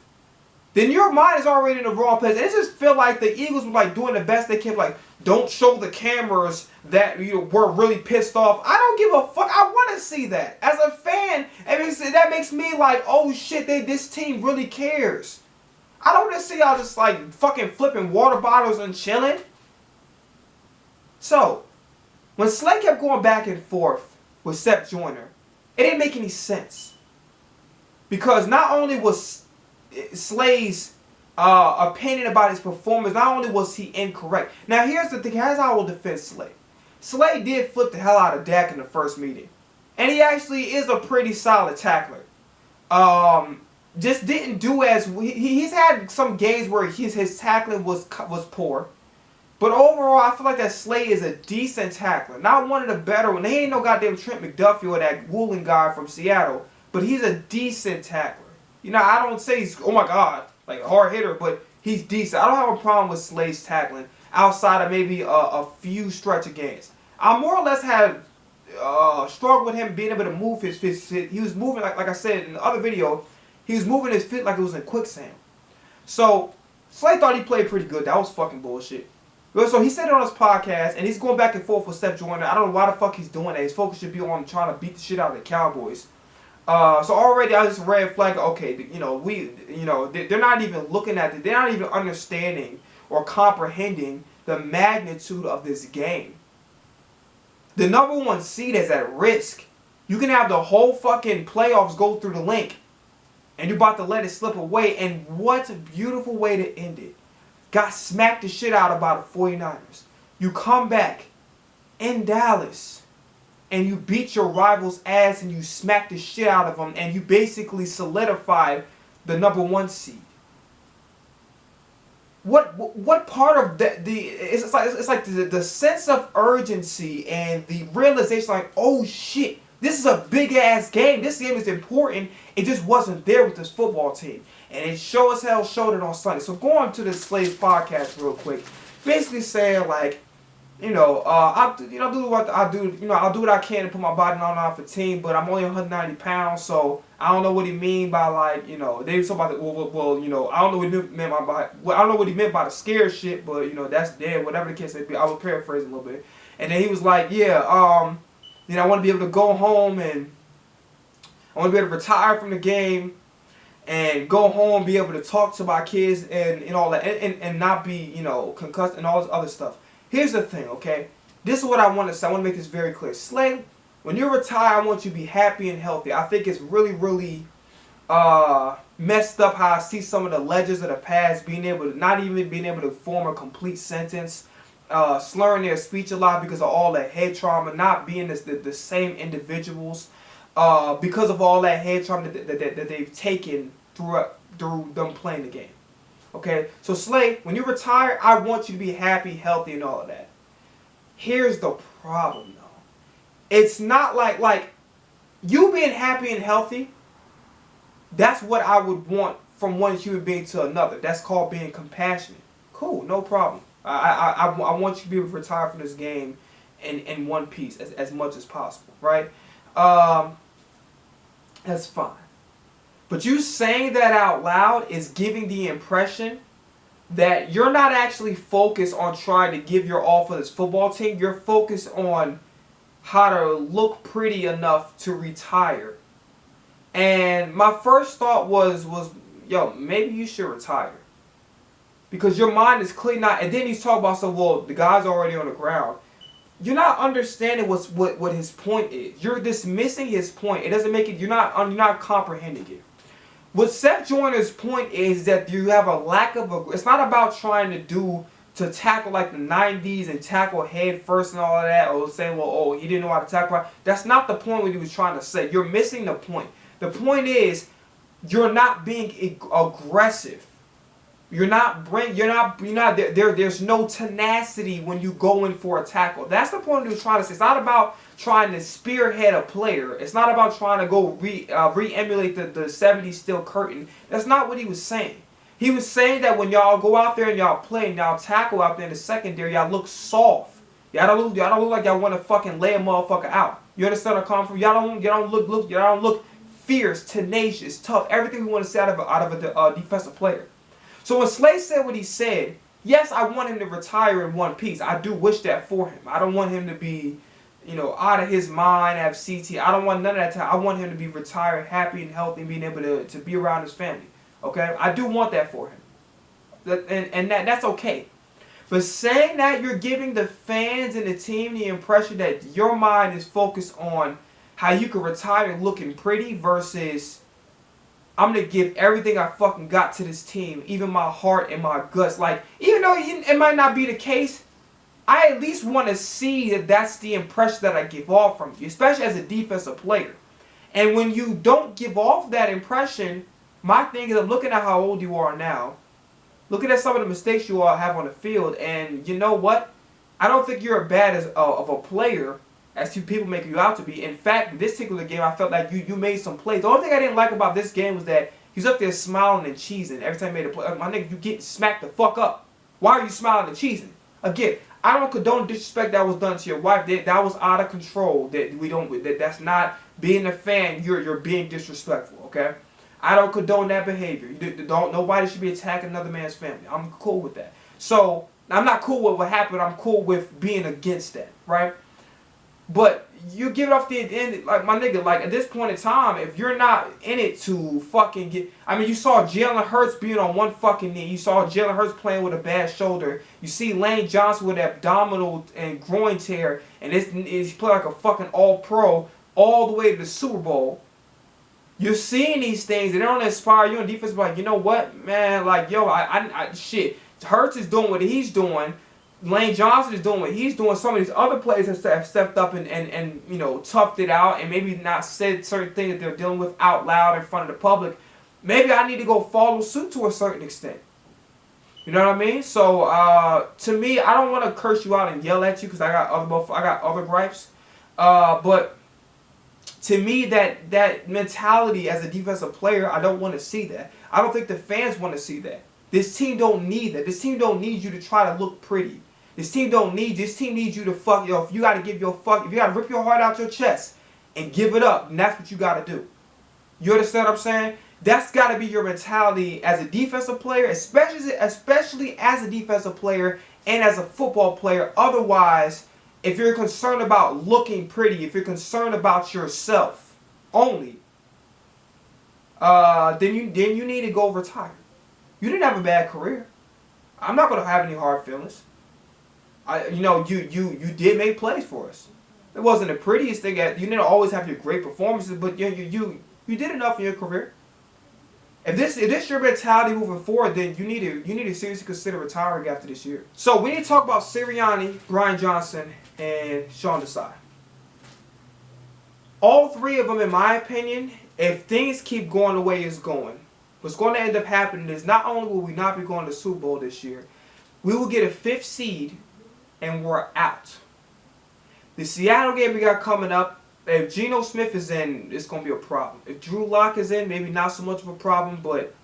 then your mind is already in the wrong place. And it just feel like the Eagles were like doing the best they can, like, don't show the cameras that you we're really pissed off. I don't give a fuck. I want to see that. As a fan, that makes me like, oh shit, this team really cares. I don't want to see y'all just like fucking flipping water bottles and chilling. So, when Slay kept going back and forth with Seth Joyner, it didn't make any sense. Because not only was Slay's opinion about his performance, not only was he incorrect. Now here's the thing, here's how I will defend Slay. Slay did flip the hell out of Dak in the first meeting. And he actually is a pretty solid tackler. Just didn't do as, he's had some games where his tackling was poor. But overall, I feel like that Slay is a decent tackler. Not one of the better ones. He ain't no goddamn Trent McDuffie or that Woolen guy from Seattle. But he's a decent tackler. You know, I don't say he's, oh my god, like a hard hitter, but he's decent. I don't have a problem with Slay's tackling outside of maybe a few stretch of games. I more or less had struggled with him being able to move his feet. He was moving, like I said in the other video, he was moving his feet like it was in quicksand. So, Slay thought he played pretty good. That was fucking bullshit. So he said it on his podcast, and he's going back and forth with Steph Joyner. I don't know why the fuck he's doing that. His focus should be on trying to beat the shit out of the Cowboys. So already I just red flag. Okay, they're not even looking at it. They're not even understanding or comprehending the magnitude of this game. The number 1 seed is at risk. You can have the whole fucking playoffs go through the link, and you're about to let it slip away. And what a beautiful way to end it. Got smacked the shit out of by the 49ers. You come back in Dallas and you beat your rival's ass and you smack the shit out of them, and you basically solidified the number 1 seed. What part of it's like the sense of urgency and the realization, like, oh shit, this is a big ass game. This game is important. It just wasn't there with this football team. And it sure as hell showed it on Sunday. So going to the Slaves podcast real quick, basically saying, like, I'll do what I do. I'll do what I can to put my body on for team, but I'm only 190 pounds, so I don't know what he mean by, like, they was talking about I don't know what he meant by, I don't know what he meant by the scare shit, but that's dead. Whatever the case may be, I was paraphrasing a little bit, and then he was like, I want to be able to go home and I want to be able to retire from the game and go home, be able to talk to my kids and all that, and not be concussed and all this other stuff. Here's the thing, okay? This is what I want to say. I want to make this very clear. Slay, when you retire, I want you to be happy and healthy. I think it's really, really messed up how I see some of the legends of the past not even being able to form a complete sentence, slurring their speech a lot because of all that head trauma, not being the same individuals, because of all that head trauma that they've taken through them playing the game. Okay, so Slay, when you retire, I want you to be happy, healthy, and all of that. Here's the problem, though. It's not like you being happy and healthy. That's what I would want from one human being to another. That's called being compassionate. Cool, no problem. I want you to be able to retire from this game in one piece as much as possible, right? That's fine. But you saying that out loud is giving the impression that you're not actually focused on trying to give your all for this football team. You're focused on how to look pretty enough to retire. And my first thought was yo, maybe you should retire. Because your mind is clearly not, and then he's talking about, so, well, the guy's already on the ground. You're not understanding what his point is. You're dismissing his point. It doesn't make it, you're not comprehending it. What Seth Joyner's point is that you have a lack of it's not about trying to tackle like the 90s and tackle head first and all of that, or saying, well, oh, he didn't know how to tackle. That's not the point what he was trying to say. You're missing the point. The point is you're not being aggressive. There's no tenacity when you go in for a tackle. That's the point he was trying to say. It's not about trying to spearhead a player. It's not about trying to go re-emulate the 70s Steel Curtain. That's not what he was saying. He was saying that when y'all go out there and y'all play and y'all tackle out there in the secondary, y'all look soft. Y'all don't look like y'all want to fucking lay a motherfucker out. You understand where I'm coming from? Y'all don't look fierce, tenacious, tough. Everything we want to see out of a defensive player. So when Slay said what he said, yes, I want him to retire in one piece. I do wish that for him. I don't want him to be, out of his mind, have CT. I don't want none of that time. I want him to be retired, happy and healthy, and being able to be around his family. Okay? I do want that for him. And that's okay. But saying that, you're giving the fans and the team the impression that your mind is focused on how you can retire looking pretty versus I'm going to give everything I fucking got to this team, even my heart and my guts. Like, even though it might not be the case, I at least want to see that that's the impression that I give off from you, especially as a defensive player. And when you don't give off that impression, my thing is I'm looking at how old you are now, looking at some of the mistakes you all have on the field, and you know what? I don't think you're as bad of a player as people make you out to be. In fact, in this particular game, I felt like you made some plays. The only thing I didn't like about this game was that he's up there smiling and cheesing every time he made a play. My nigga, you get smacked the fuck up. Why are you smiling and cheesing? Again, I don't condone disrespect that was done to your wife. That was out of control. That's not being a fan. You're being disrespectful. Okay, I don't condone that behavior. Nobody should be attacking another man's family. I'm cool with that. So Now, I'm not cool with what happened. I'm cool with being against that, right? But you give it off the end, like my nigga. Like at this point in time, if you're not in it to fucking get, I mean, you saw Jalen Hurts being on one fucking knee. You saw Jalen Hurts playing with a bad shoulder. You see Lane Johnson with abdominal and groin tear, and he's playing like a fucking All-Pro all the way to the Super Bowl. You're seeing these things, and they don't inspire you on defense. Like, you know what, man? Like, yo, shit. Hurts is doing what he's doing. Lane Johnson is doing what he's doing. Some of these other players have stepped up and you know, toughed it out and maybe not said certain things that they're dealing with out loud in front of the public. Maybe I need to go follow suit to a certain extent. You know what I mean? So to me, I don't want to curse you out and yell at you because I got other gripes. But to me, that mentality as a defensive player, I don't want to see that. I don't think the fans want to see that. This team don't need that. This team don't need you to try to look pretty. This team needs you to fuck, if you gotta give your fuck, if you gotta rip your heart out your chest and give it up, and that's what you gotta do. You understand what I'm saying? That's gotta be your mentality as a defensive player, especially as a defensive player and as a football player. Otherwise, if you're concerned about looking pretty, if you're concerned about yourself only, then you need to go retire. You didn't have a bad career. I'm not gonna have any hard feelings. You did make plays for us. It wasn't the prettiest thing. You didn't always have your great performances, but you did enough in your career. If this your mentality moving forward, then you need to seriously consider retiring after this year. So we need to talk about Sirianni, Brian Johnson, and Sean Desai. All three of them, in my opinion, if things keep going the way it's going, what's going to end up happening is not only will we not be going to the Super Bowl this year, we will get a 5th seed and we're out. The Seattle game we got coming up, if Geno Smith is in, it's going to be a problem. If Drew Lock is in, maybe not so much of a problem, but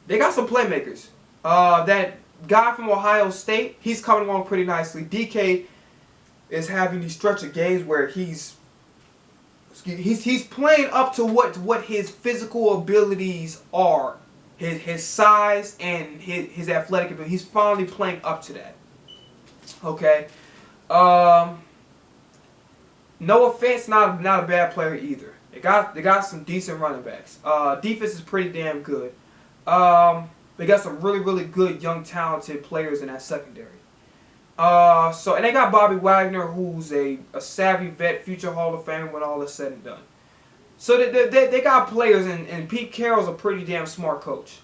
they got some playmakers. That guy from Ohio State, he's coming along pretty nicely. DK is having these stretch of games where he's playing up to what his physical abilities are. His size and his athletic ability. He's finally playing up to that. Okay. No offense, not a bad player either. They got some decent running backs. Defense is pretty damn good. They got some really good young talented players in that secondary. And they got Bobby Wagner, who's a savvy vet, future Hall of Famer when all is said and done. So they got players, and Pete Carroll's a pretty damn smart coach.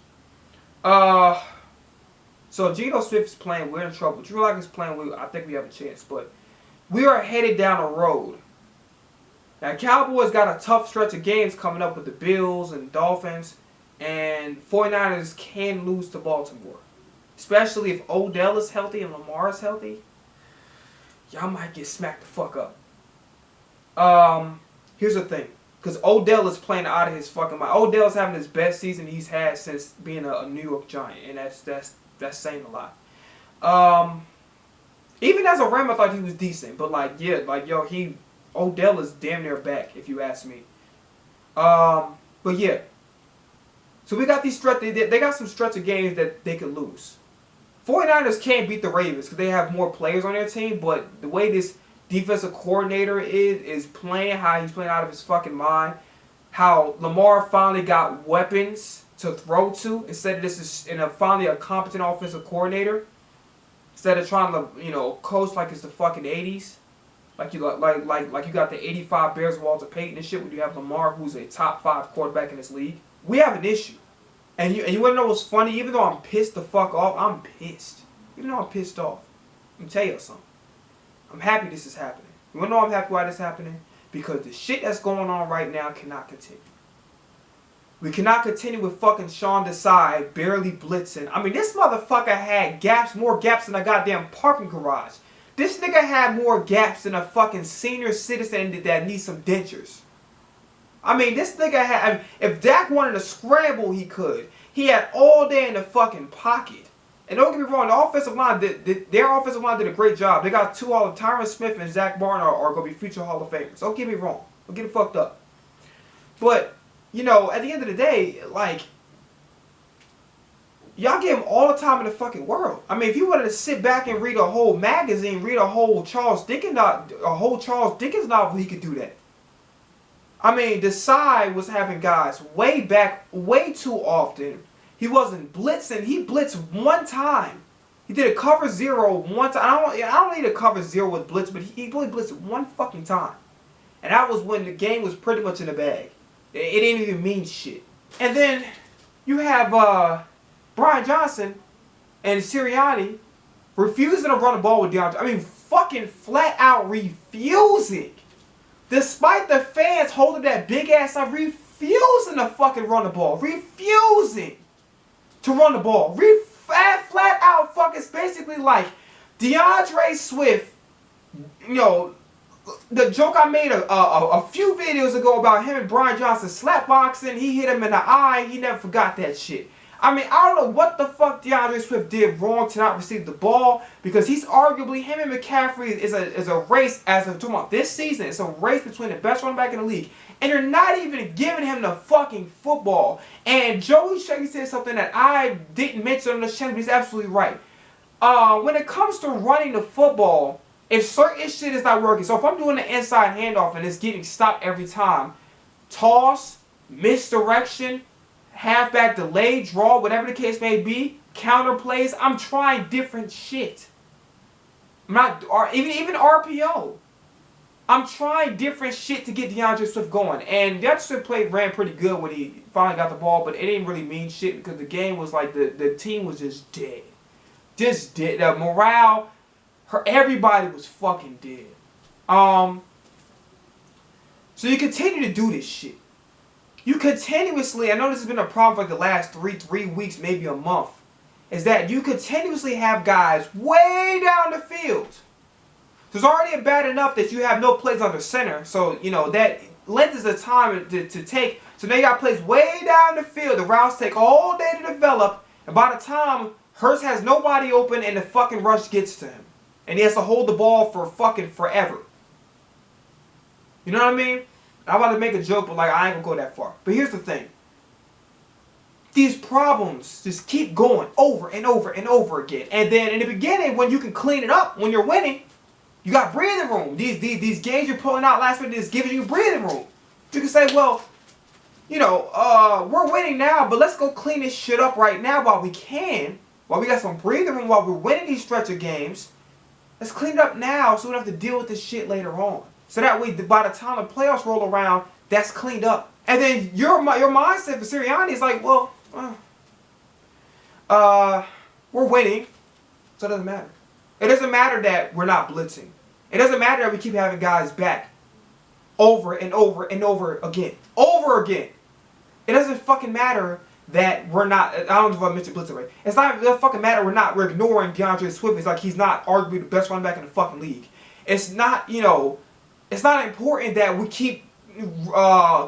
So Geno Smith is playing, we're in trouble. Drew Lock is playing, I think we have a chance. But we are headed down a road. Now, Cowboys got a tough stretch of games coming up with the Bills and Dolphins. And 49ers can lose to Baltimore. Especially if Odell is healthy and Lamar is healthy. Y'all might get smacked the fuck up. Here's the thing. Because Odell is playing out of his fucking mind. Odell's having his best season he's had since being a New York Giant. And that's saying a lot. Even as a Ram, I thought he was decent. But Odell is damn near back, if you ask me. But yeah. So we got these they got some stretch of games that they could lose. 49ers can't beat the Ravens because they have more players on their team, but the way this defensive coordinator is playing, how he's playing out of his fucking mind, how Lamar finally got weapons to throw to instead of finally a competent offensive coordinator instead of trying to coach like it's the fucking 80s, like you got the 85 Bears of Walter Payton and shit when you have Lamar, who's a top 5 quarterback in this league. We have an issue. And you want to know what's funny? Even though I'm pissed the fuck off, I'm pissed. Even though I'm pissed off. Let me tell you something. I'm happy this is happening. You want to know I'm happy why this is happening? Because the shit that's going on right now cannot continue. We cannot continue with fucking Sean Desai barely blitzing. I mean, this motherfucker had more gaps than a goddamn parking garage. This nigga had more gaps than a fucking senior citizen that needs some dentures. I mean, this nigga had... if Dak wanted to scramble, he could. He had all day in the fucking pocket. And don't get me wrong, the offensive line, their offensive line did a great job. They got Tyron Smith and Zach Barn are going to be future Hall of Famers. Don't get me wrong. Don't get it fucked up. But, at the end of the day, y'all give him all the time in the fucking world. I mean, if you wanted to sit back and read a whole magazine, read a whole Charles Dickens novel, he could do that. I mean, Desai was having guys way back, way too often. He wasn't blitzing. He blitzed one time. He did a cover zero one time. I don't need a cover zero with blitz, but he really blitzed one fucking time. And that was when the game was pretty much in the bag. It didn't even mean shit. And then you have Brian Johnson and Sirianni refusing to run the ball with DeAndre. I mean, fucking flat out refusing. Despite the fans holding that big ass up, refusing to fucking run the ball. Refusing to run the ball. Flat out fucking, it's basically like DeAndre Swift, you know, the joke I made a few videos ago about him and Brian Johnson slapboxing, he hit him in the eye, he never forgot that shit. I mean, I don't know what the fuck DeAndre Swift did wrong to not receive the ball, because he's arguably, him and McCaffrey is a race, as of talking about this season, it's a race between the best running back in the league. And you're not even giving him the fucking football. And Joey Shaggy said something that I didn't mention on the channel, but he's absolutely right. When it comes to running the football, if certain shit is not working, so if I'm doing the inside handoff and it's getting stopped every time, toss, misdirection, halfback delay, draw, whatever the case may be, counter plays, I'm trying different shit. I'm not, or even RPO. I'm trying different shit to get DeAndre Swift going. And DeAndre Swift ran pretty good when he finally got the ball, but it didn't really mean shit because the game was like, the team was just dead. Just dead. The morale, everybody was fucking dead. So you continue to do this shit. You continuously, I know this has been a problem for like the last three weeks, maybe a month, is that you continuously have guys way down the field. So it's already bad enough that you have no plays under center. So, you know, that length is the time to take. So now you got plays way down the field. The routes take all day to develop. And by the time Hurts has nobody open and the fucking rush gets to him, and he has to hold the ball for fucking forever. You know what I mean? I'm about to make a joke, but like I ain't gonna go that far. But here's the thing. These problems just keep going over and over and over again. And then in the beginning, when you can clean it up, when you're winning, you got breathing room. These games you're pulling out last minute is giving you breathing room. You can say, well, you know, we're winning now, but let's go clean this shit up right now while we can. While we got some breathing room, while we're winning these stretch of games. Let's clean it up now so we don't have to deal with this shit later on. So that way, by the time the playoffs roll around, that's cleaned up. And then your mindset for Sirianni is like, well, we're winning, so it doesn't matter. It doesn't matter that we're not blitzing. It doesn't matter that we keep having guys back over and over and over again. Over again. It doesn't fucking matter that we're not, I don't know if I mentioned blitz already. It doesn't fucking matter we're ignoring DeAndre Swift. It's like he's not arguably the best running back in the fucking league. It's not, you know, it's not important that we keep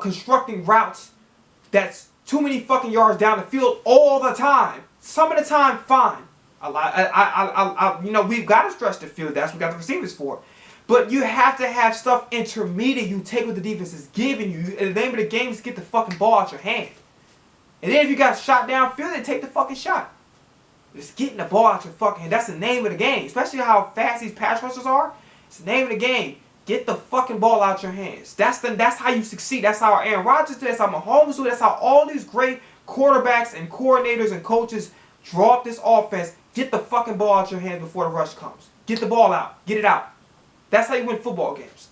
constructing routes that's too many fucking yards down the field all the time. Some of the time, fine. You know, we've got to stretch the field. That's what we got the receivers for. But you have to have stuff intermediate you take what the defense is giving you. And the name of the game is get the fucking ball out your hand. And then if you got shot downfield, then take the fucking shot. Just getting the ball out your fucking hand. That's the name of the game. Especially how fast these pass rushers are. It's the name of the game. Get the fucking ball out your hands. That's how you succeed. That's how Aaron Rodgers did. That's how Mahomes did. That's how all these great quarterbacks and coordinators and coaches draw up this offense. Get the fucking ball out your hands before the rush comes. Get the ball out. Get it out. That's how you win football games.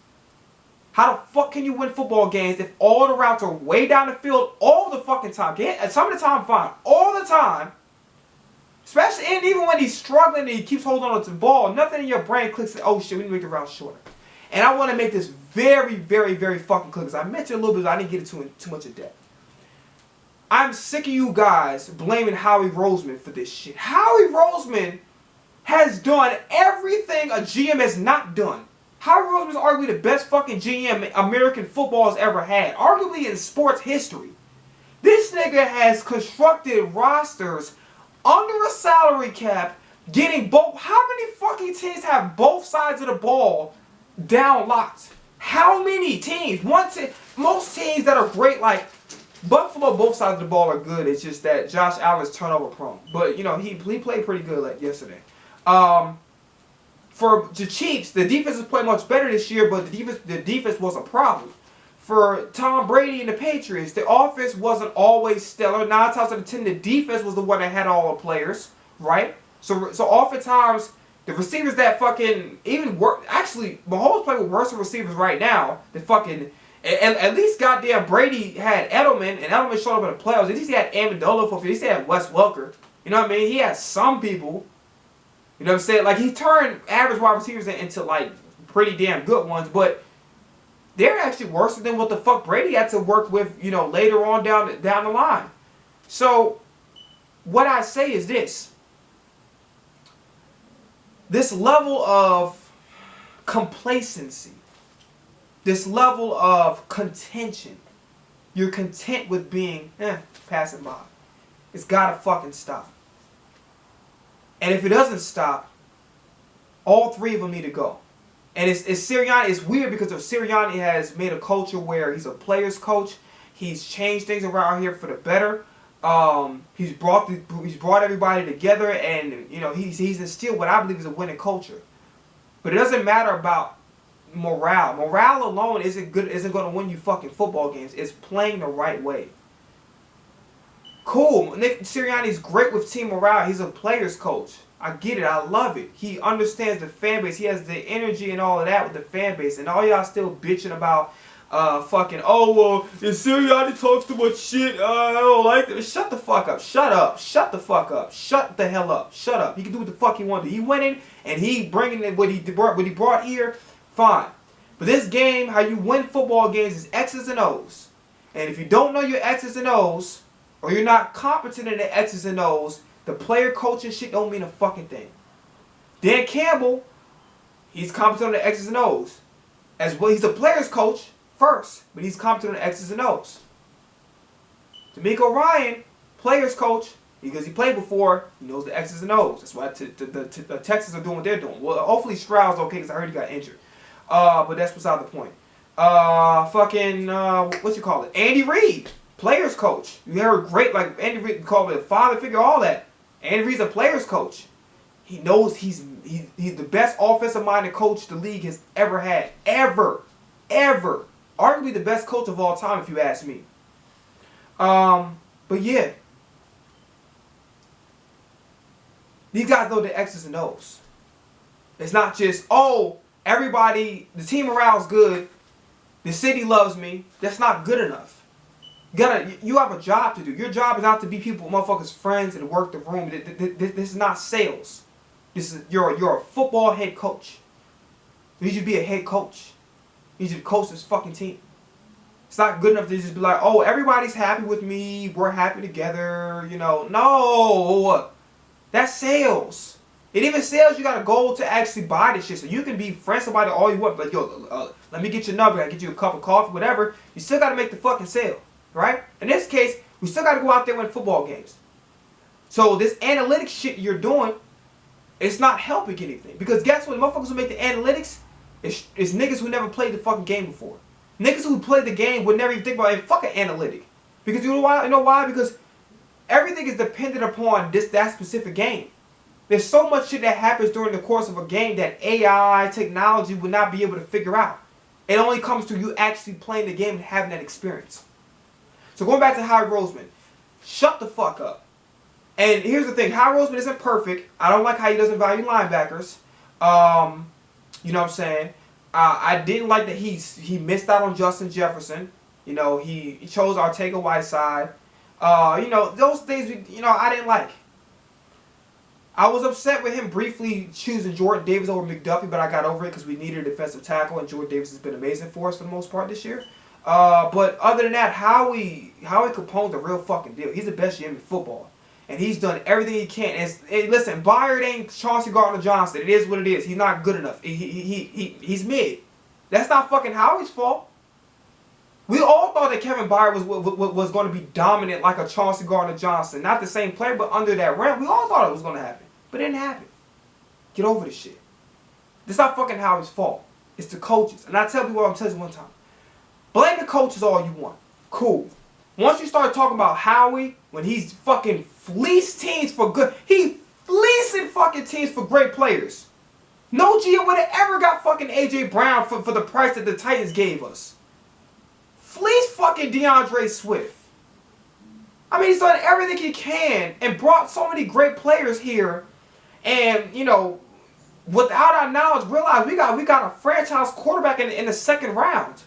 How the fuck can you win football games if all the routes are way down the field all the fucking time? Some of the time, fine. All the time. Especially, and even when he's struggling and he keeps holding on to the ball, nothing in your brain clicks that, oh shit, we need to make the route shorter. And I want to make this very, very, very fucking clear, because I mentioned a little bit, but I didn't get into too much of depth. I'm sick of you guys blaming Howie Roseman for this shit. Howie Roseman has done everything a GM has not done. Howie Roseman is arguably the best fucking GM American football has ever had. Arguably in sports history. This nigga has constructed rosters under a salary cap, getting both. How many fucking teams have both sides of the ball down locked? How many teams? Most teams that are great, like Buffalo, both sides of the ball are good. It's just that Josh Allen's turnover prone. But, you know, he played pretty good like yesterday. For the Chiefs, the defense has played much better this year, but the defense was a problem. For Tom Brady and the Patriots, the offense wasn't always stellar. 9 times out of 10, the defense was the one that had all the players, right? So oftentimes, the receivers that fucking even work. Actually, Mahomes playing with worse receivers right now than fucking. At least goddamn Brady had Edelman, and Edelman showed up in the playoffs. At least he had Amendola for. At least he had Wes Welker. You know what I mean? He had some people. You know what I'm saying? Like, he turned average wide receivers into like pretty damn good ones, but they're actually worse than what the fuck Brady had to work with, you know, later on down the line. So, what I say is this. This level of complacency, this level of contention, you're content with being, passing by. It's gotta fucking stop. And if it doesn't stop, all three of them need to go. And it's Sirianni. It's weird because Sirianni has made a culture where he's a player's coach. He's changed things around here for the better. He's brought everybody together, and you know he's instilled what I believe is a winning culture. But it doesn't matter about morale. Morale alone isn't going to win you fucking football games. It's playing the right way. Cool. Nick Sirianni's great with team morale. He's a player's coach. I get it. I love it. He understands the fan base. He has the energy and all of that with the fan base. And all y'all still bitching about fucking, oh, well, if Sirianni talks too much shit, I don't like it. Shut the fuck up. Shut up. Shut the fuck up. Shut the hell up. Shut up. He can do what the fuck he wants to. He went in and he bringing in what he brought here. Fine. But this game, how you win football games is X's and O's. And if you don't know your X's and O's, or you're not competent in the X's and O's, the player coaching shit don't mean a fucking thing. Dan Campbell, he's competent on the X's and O's. As well, he's a player's coach first, but he's competent on the X's and O's. DeMeco Ryan, player's coach, because he played before, he knows the X's and O's. That's why the Texans are doing what they're doing. Well, hopefully Stroud's okay, because I heard he got injured. But that's beside the point. What you call it? Andy Reid, player's coach. You heard great, like Andy Reid called it a father figure, all that. Andy Reid's a player's coach. He knows he's the best offensive-minded coach the league has ever had. Ever. Arguably the best coach of all time, if you ask me. But yeah. These guys know the X's and O's. It's not just, oh, everybody, the team morale's good, the city loves me. That's not good enough. You have a job to do. Your job is not to be motherfuckers' friends and work the room. This is not sales. You're a football head coach. You should be a head coach. You should coach this fucking team. It's not good enough to just be like, oh, everybody's happy with me. We're happy together. You know, no. That's sales. And even sales, you got a goal to actually buy this shit. So you can be friends with somebody all you want. Like, yo, let me get your number. I get you a cup of coffee, whatever. You still got to make the fucking sale. Right? In this case, we still got to go out there and win football games. So this analytics shit you're doing, it's not helping anything. Because guess what? Motherfuckers who make the analytics is niggas who never played the fucking game before. Niggas who played the game would never even think about it. Fuck an analytic. Because you know why? You know why? Because everything is dependent upon that specific game. There's so much shit that happens during the course of a game that AI, technology would not be able to figure out. It only comes to you actually playing the game and having that experience. So going back to Howie Roseman, shut the fuck up. And here's the thing, Howie Roseman isn't perfect. I don't like how he doesn't value linebackers. You know what I'm saying? I didn't like that he missed out on Justin Jefferson. You know, he chose Arcega-Whiteside. You know, those things, you know, I didn't like. I was upset with him briefly choosing Jordan Davis over McDuffie, but I got over it because we needed a defensive tackle, and Jordan Davis has been amazing for us for the most part this year. But other than that, Howie Capone's a real fucking deal. He's the best GM in football. And he's done everything he can. And listen, Byard ain't Chauncey Gardner-Johnson. It is what it is. He's not good enough. He's mid. That's not fucking Howie's fault. We all thought that Kevin Byard was going to be dominant like a Chauncey Gardner-Johnson. Not the same player, but under that rim. We all thought it was going to happen. But it didn't happen. Get over this shit. It's not fucking Howie's fault. It's the coaches. And I tell people what I'm telling you one time. Blame the coaches all you want. Cool. Once you start talking about Howie, when he's fucking fleeced teams for good, he fleecing fucking teams for great players. No GM would have ever got fucking AJ Brown for the price that the Titans gave us. Fleece fucking DeAndre Swift. I mean, he's done everything he can and brought so many great players here. And, you know, without our knowledge, realize we got a franchise quarterback in the second round.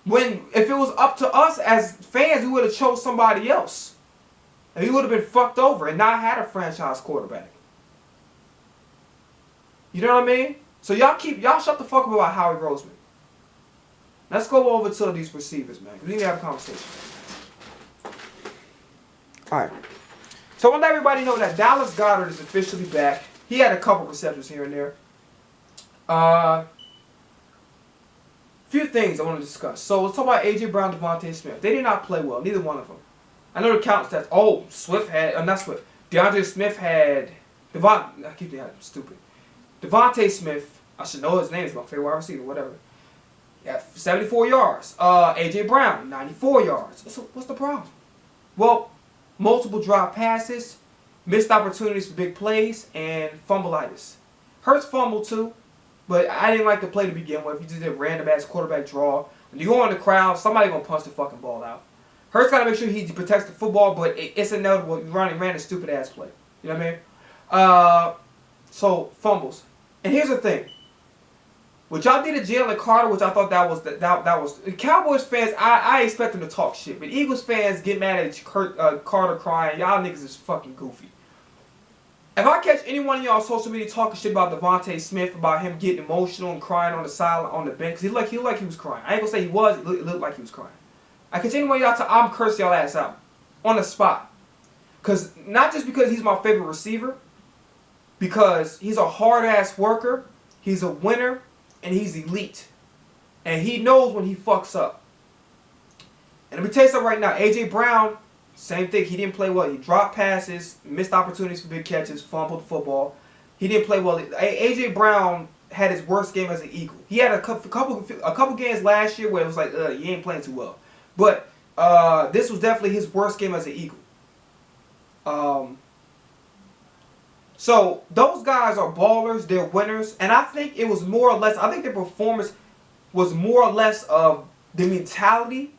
When, if it was up to us as fans, we would have chose somebody else. And he would have been fucked over and not had a franchise quarterback. You know what I mean? So y'all shut the fuck up about Howie Roseman. Let's go over to these receivers, man. We need to have a conversation. Alright. So I want everybody to know that Dallas Goedert is officially back. He had a couple receptions here and there. Few things I want to discuss. So let's talk about AJ Brown, Devontae Smith. They did not play well, neither one of them. I know the count stats. Oh, Swift had, not Swift. DeAndre Smith had, I keep thinking I'm stupid. Devontae Smith, I should know his name, is my favorite wide receiver, whatever. Yeah, 74 yards. AJ Brown, 94 yards. So what's the problem? Well, multiple drop passes, missed opportunities for big plays, and fumbleitis. Hurts fumbled too, but I didn't like the play to begin with. He just did a random ass quarterback draw. When you go in the crowd, somebody gonna punch the fucking ball out. Hurts gotta make sure he protects the football, but it's inevitable. You ran a stupid ass play. You know what I mean? So fumbles. And here's the thing. What y'all did to Jalen Carter, which I thought that was Cowboys fans. I expect them to talk shit, but Eagles fans get mad at Carter crying. Y'all niggas is fucking goofy. If I catch any one of y'all on social media talking shit about Devontae Smith, about him getting emotional and crying on the sideline on the bench, because he looked like he was crying. I ain't gonna say he was. It looked like he was crying. I catch any one of y'all I'm cursing y'all ass out on the spot, because not just because he's my favorite receiver, because he's a hard ass worker, he's a winner. And he's elite. And he knows when he fucks up. And let me tell you something right now. AJ Brown, same thing. He didn't play well. He dropped passes, missed opportunities for big catches, fumbled the football. He didn't play well. AJ Brown had his worst game as an Eagle. He had a couple games last year where it was like, you ain't playing too well. But this was definitely his worst game as an Eagle. So those guys are ballers, they're winners, and I think it was more or less, I think their performance was more or less of the mentality,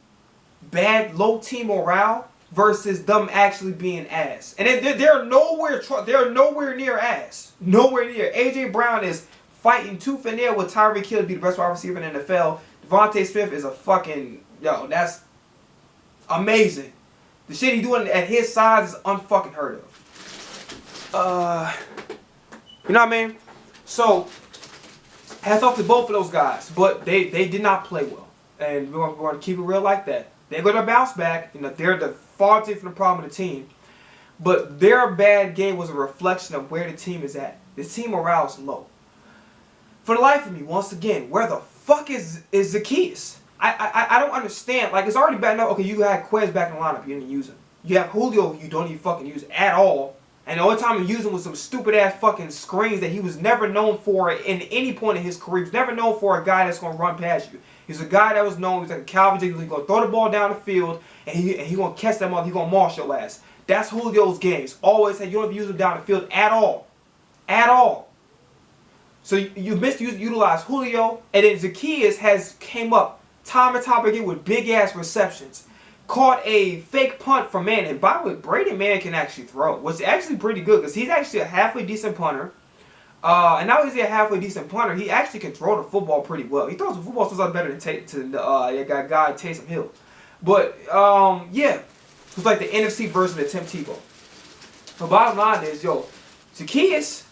bad, low team morale, versus them actually being ass. And they're nowhere near ass. Nowhere near. AJ Brown is fighting tooth and nail with Tyreek Hill to be the best wide receiver in the NFL. Devontae Smith is a fucking, that's amazing. The shit he's doing at his size is unfucking heard of. You know what I mean? So, hats off to both of those guys, but they did not play well, and we're going to keep it real like that. They're going to bounce back. You know, they're the far different problem of the team, but their bad game was a reflection of where the team is at. The team morale is low. For the life of me, once again, where the fuck is Zacchaeus? I don't understand. Like, it's already bad enough. Okay, you had Quez back in the lineup, you didn't use him. You have Julio, you don't even fucking use at all. And the only time he used him was some stupid ass fucking screens that he was never known for in any point in his career. He was never known for a guy that's going to run past you. He's a guy that was known, he's like a Calvin Jiggles. He's going to throw the ball down the field and he going to catch that mother. He's going to marshal your ass. That's Julio's games. Always say you don't use him down the field at all. At all. So you misutilize Julio, and then Zacchaeus has came up time and time again with big ass receptions. Caught a fake punt from Manning. By the way, Brady Manning can actually throw, which is actually pretty good because he's actually a halfway decent punter. And not only is he a halfway decent punter, he actually can throw the football pretty well. He throws the football sometimes better than that guy Taysom Hill. But yeah, it's like the NFC version of Tim Tebow. The bottom line is, Zacchaeus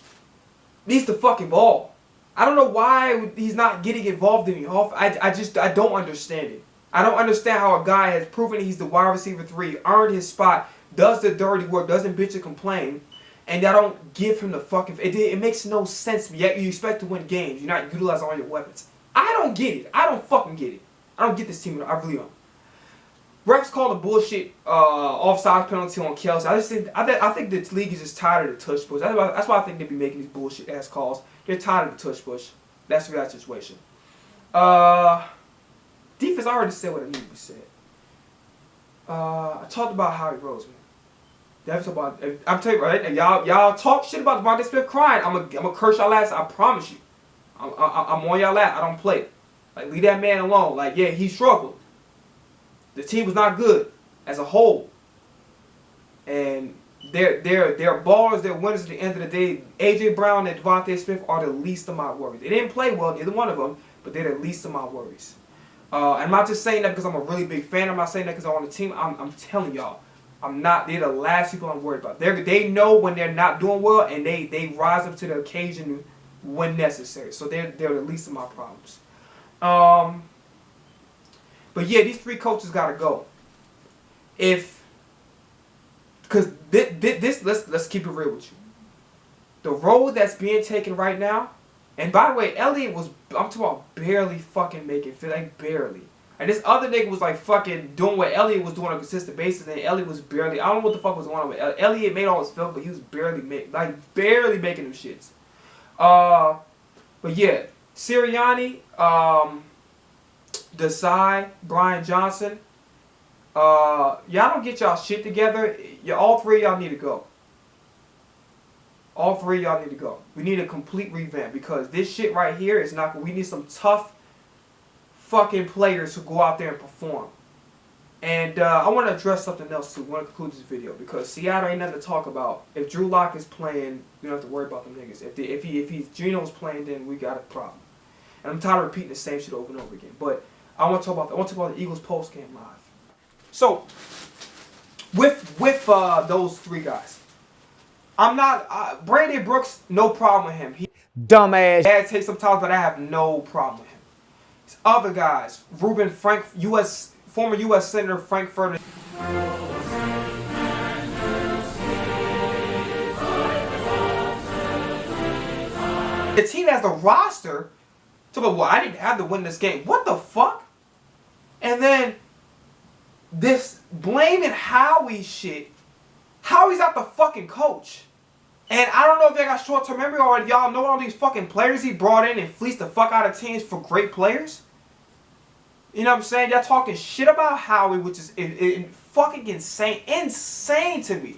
needs the fucking ball. I don't know why he's not getting involved in the offense. I don't understand it. I don't understand how a guy has proven he's the wide receiver 3, earned his spot, does the dirty work, doesn't bitch and complain, and I don't give him the fucking... It makes no sense to me. Yet you expect to win games. You're not utilizing all your weapons. I don't get it. I don't fucking get it. I don't get this team. I really don't. Refs called a bullshit offside penalty on Kelce. I think this league is just tired of the tush push. That's why I think they be making these bullshit ass calls. They're tired of the tush push. That's the real situation. Defense, I already said what it needed to be said. I talked about Howie Roseman. That's about. I'm telling you right now, y'all talk shit about Devontae Smith crying. I'm gonna curse y'all ass. I promise you. I'm on y'all ass. I don't play. Like, leave that man alone. Like, yeah, he struggled. The team was not good as a whole. And they're ballers, they're winners at the end of the day. A.J. Brown and Devontae Smith are the least of my worries. They didn't play well, neither one of them, but they're the least of my worries. I'm not just saying that because I'm a really big fan. I'm not saying that because I'm on the team. I'm telling y'all, I'm not. They're the last people I'm worried about. They know when they're not doing well, and they rise up to the occasion when necessary. So they're the least of my problems. But yeah, these three coaches gotta go. Because this let's keep it real with you. The road that's being taken right now, and by the way, Elliott was, I'm talking about barely fucking making it, like barely. And this other nigga was like fucking doing what Elliott was doing on a consistent basis, and Elliott was barely, I don't know what the fuck was going on with Elliott. Elliott made all his film, but he was barely making them shits. But yeah, Sirianni, Desai, Brian Johnson, y'all don't get y'all shit together. All three of y'all need to go. All three of y'all need to go. We need a complete revamp because this shit right here is not. We need some tough fucking players who go out there and perform. And I want to address something else too. I want to conclude this video because Seattle ain't nothing to talk about. If Drew Lock is playing, we don't have to worry about them niggas. If Geno's playing, then we got a problem. And I'm tired of repeating the same shit over and over again. But I want to talk about the Eagles post game live. So with those three guys, I'm not Brandon Brooks. No problem with him. He dumbass. He had to take some time, but I have no problem with him. These other guys, Reuben Frank, former U.S. Senator Frankfurter. The team has the roster. So, well, I didn't have to win this game. What the fuck? And then this blaming Howie shit. Howie's not the fucking coach. And I don't know if they got short-term memory or y'all know all these fucking players he brought in and fleeced the fuck out of teams for great players. You know what I'm saying? Y'all talking shit about Howie, which is fucking insane. Insane to me.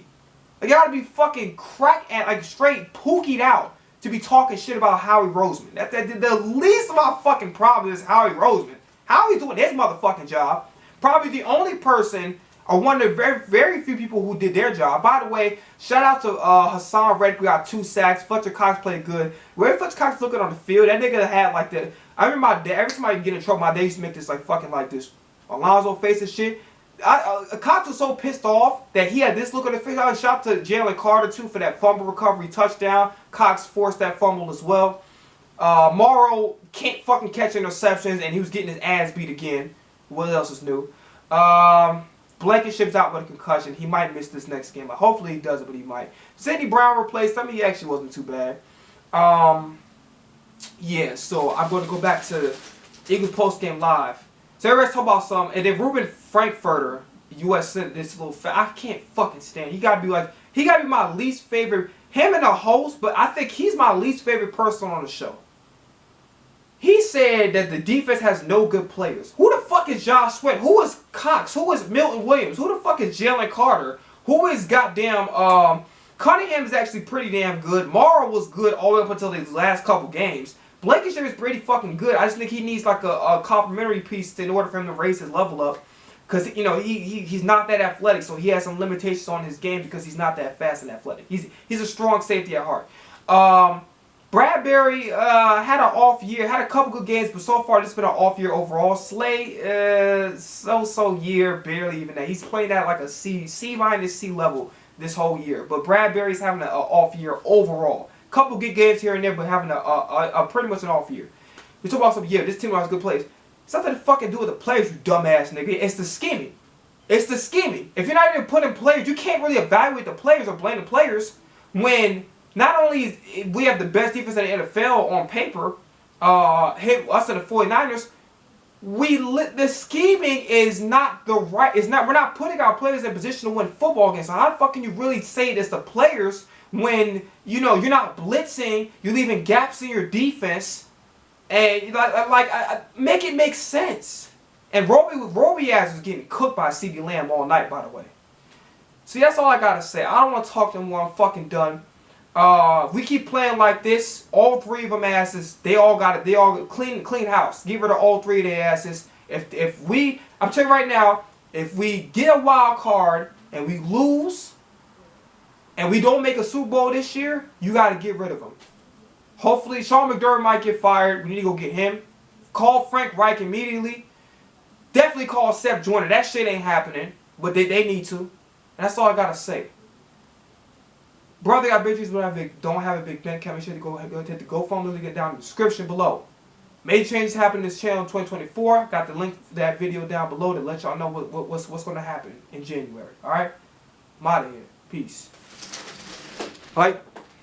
Like, y'all gotta be fucking cracked and like straight pookied out to be talking shit about Howie Roseman. The least of my fucking problem is Howie Roseman. Howie's doing his motherfucking job. Probably the only person, or one of the very, very few people who did their job. By the way, shout out to Hassan Reddick. We got 2 sacks. Fletcher Cox played good. Where Fletcher Cox looking on the field, that nigga had like the. I remember my dad. Every time I get in trouble, my dad used to make this like fucking like this Alonzo face and shit. Cox was so pissed off that he had this look on the face. I shot to Jalen Carter too for that fumble recovery touchdown. Cox forced that fumble as well. Morrow can't fucking catch interceptions, and he was getting his ass beat again. What else is new? Blankenship's out with a concussion. He might miss this next game. Hopefully he doesn't, but he might. Sidney Brown replaced him. He actually wasn't too bad. Yeah, so I'm going to go back to Eagles post-game live. So everybody's talking about some, and then Reuben Frankfurter, U.S. Senate, this little I can't fucking stand. He gotta be my least favorite. Him and the host, but I think he's my least favorite person on the show. He said that the defense has no good players. Who the fuck is Josh Sweat? Who is Cox? Who is Milton Williams? Who the fuck is Jalen Carter? Who is goddamn Cunningham is actually pretty damn good. Morrow was good all the way up until these last couple games. Blankenship is pretty fucking good. I just think he needs like a complimentary piece in order for him to raise his level up. Because, you know, he's not that athletic, so he has some limitations on his game because he's not that fast and athletic. He's a strong safety at heart. Bradbury had an off year, had a couple good games, but so far this has been an off year overall. Slay, so-so year, barely even that. He's playing at like a C minus C level this whole year. But Bradbury's having an off year overall. Couple good games here and there, but having a pretty much an off year. We talk about some, yeah, this team has good plays. It's nothing to fucking do with the players, you dumbass nigga. It's the scheming. It's the scheming. If you're not even putting players, you can't really evaluate the players or blame the players when not only we have the best defense in the NFL on paper, us and the 49ers, the scheming is not the right. We're not putting our players in position to win football games. So how the fuck can you really say it's the players when you know you're not blitzing, you're leaving gaps in your defense, and make it make sense. And Roby ass was getting cooked by CeeDee Lamb all night, by the way. See, that's all I gotta say. I don't want to talk anymore. I'm fucking done. We keep playing like this. All three of them asses, they all clean house. Get rid of all three of their asses. I'm telling you right now, if we get a wild card and we lose, and we don't make a Super Bowl this year, you got to get rid of them. Hopefully, Sean McDermott might get fired. We need to go get him. Call Frank Reich immediately. Definitely call Seth Joyner. That shit ain't happening, but they need to. And that's all I got to say. Brother got bitches, but don't have a big bank account. Make sure to go ahead and hit the GoFundMe link down in the description below. Major changes happen in this channel in 2024. Got the link for that video down below to let y'all know what's going to happen in January. All right? I'm out of here. Peace. All right.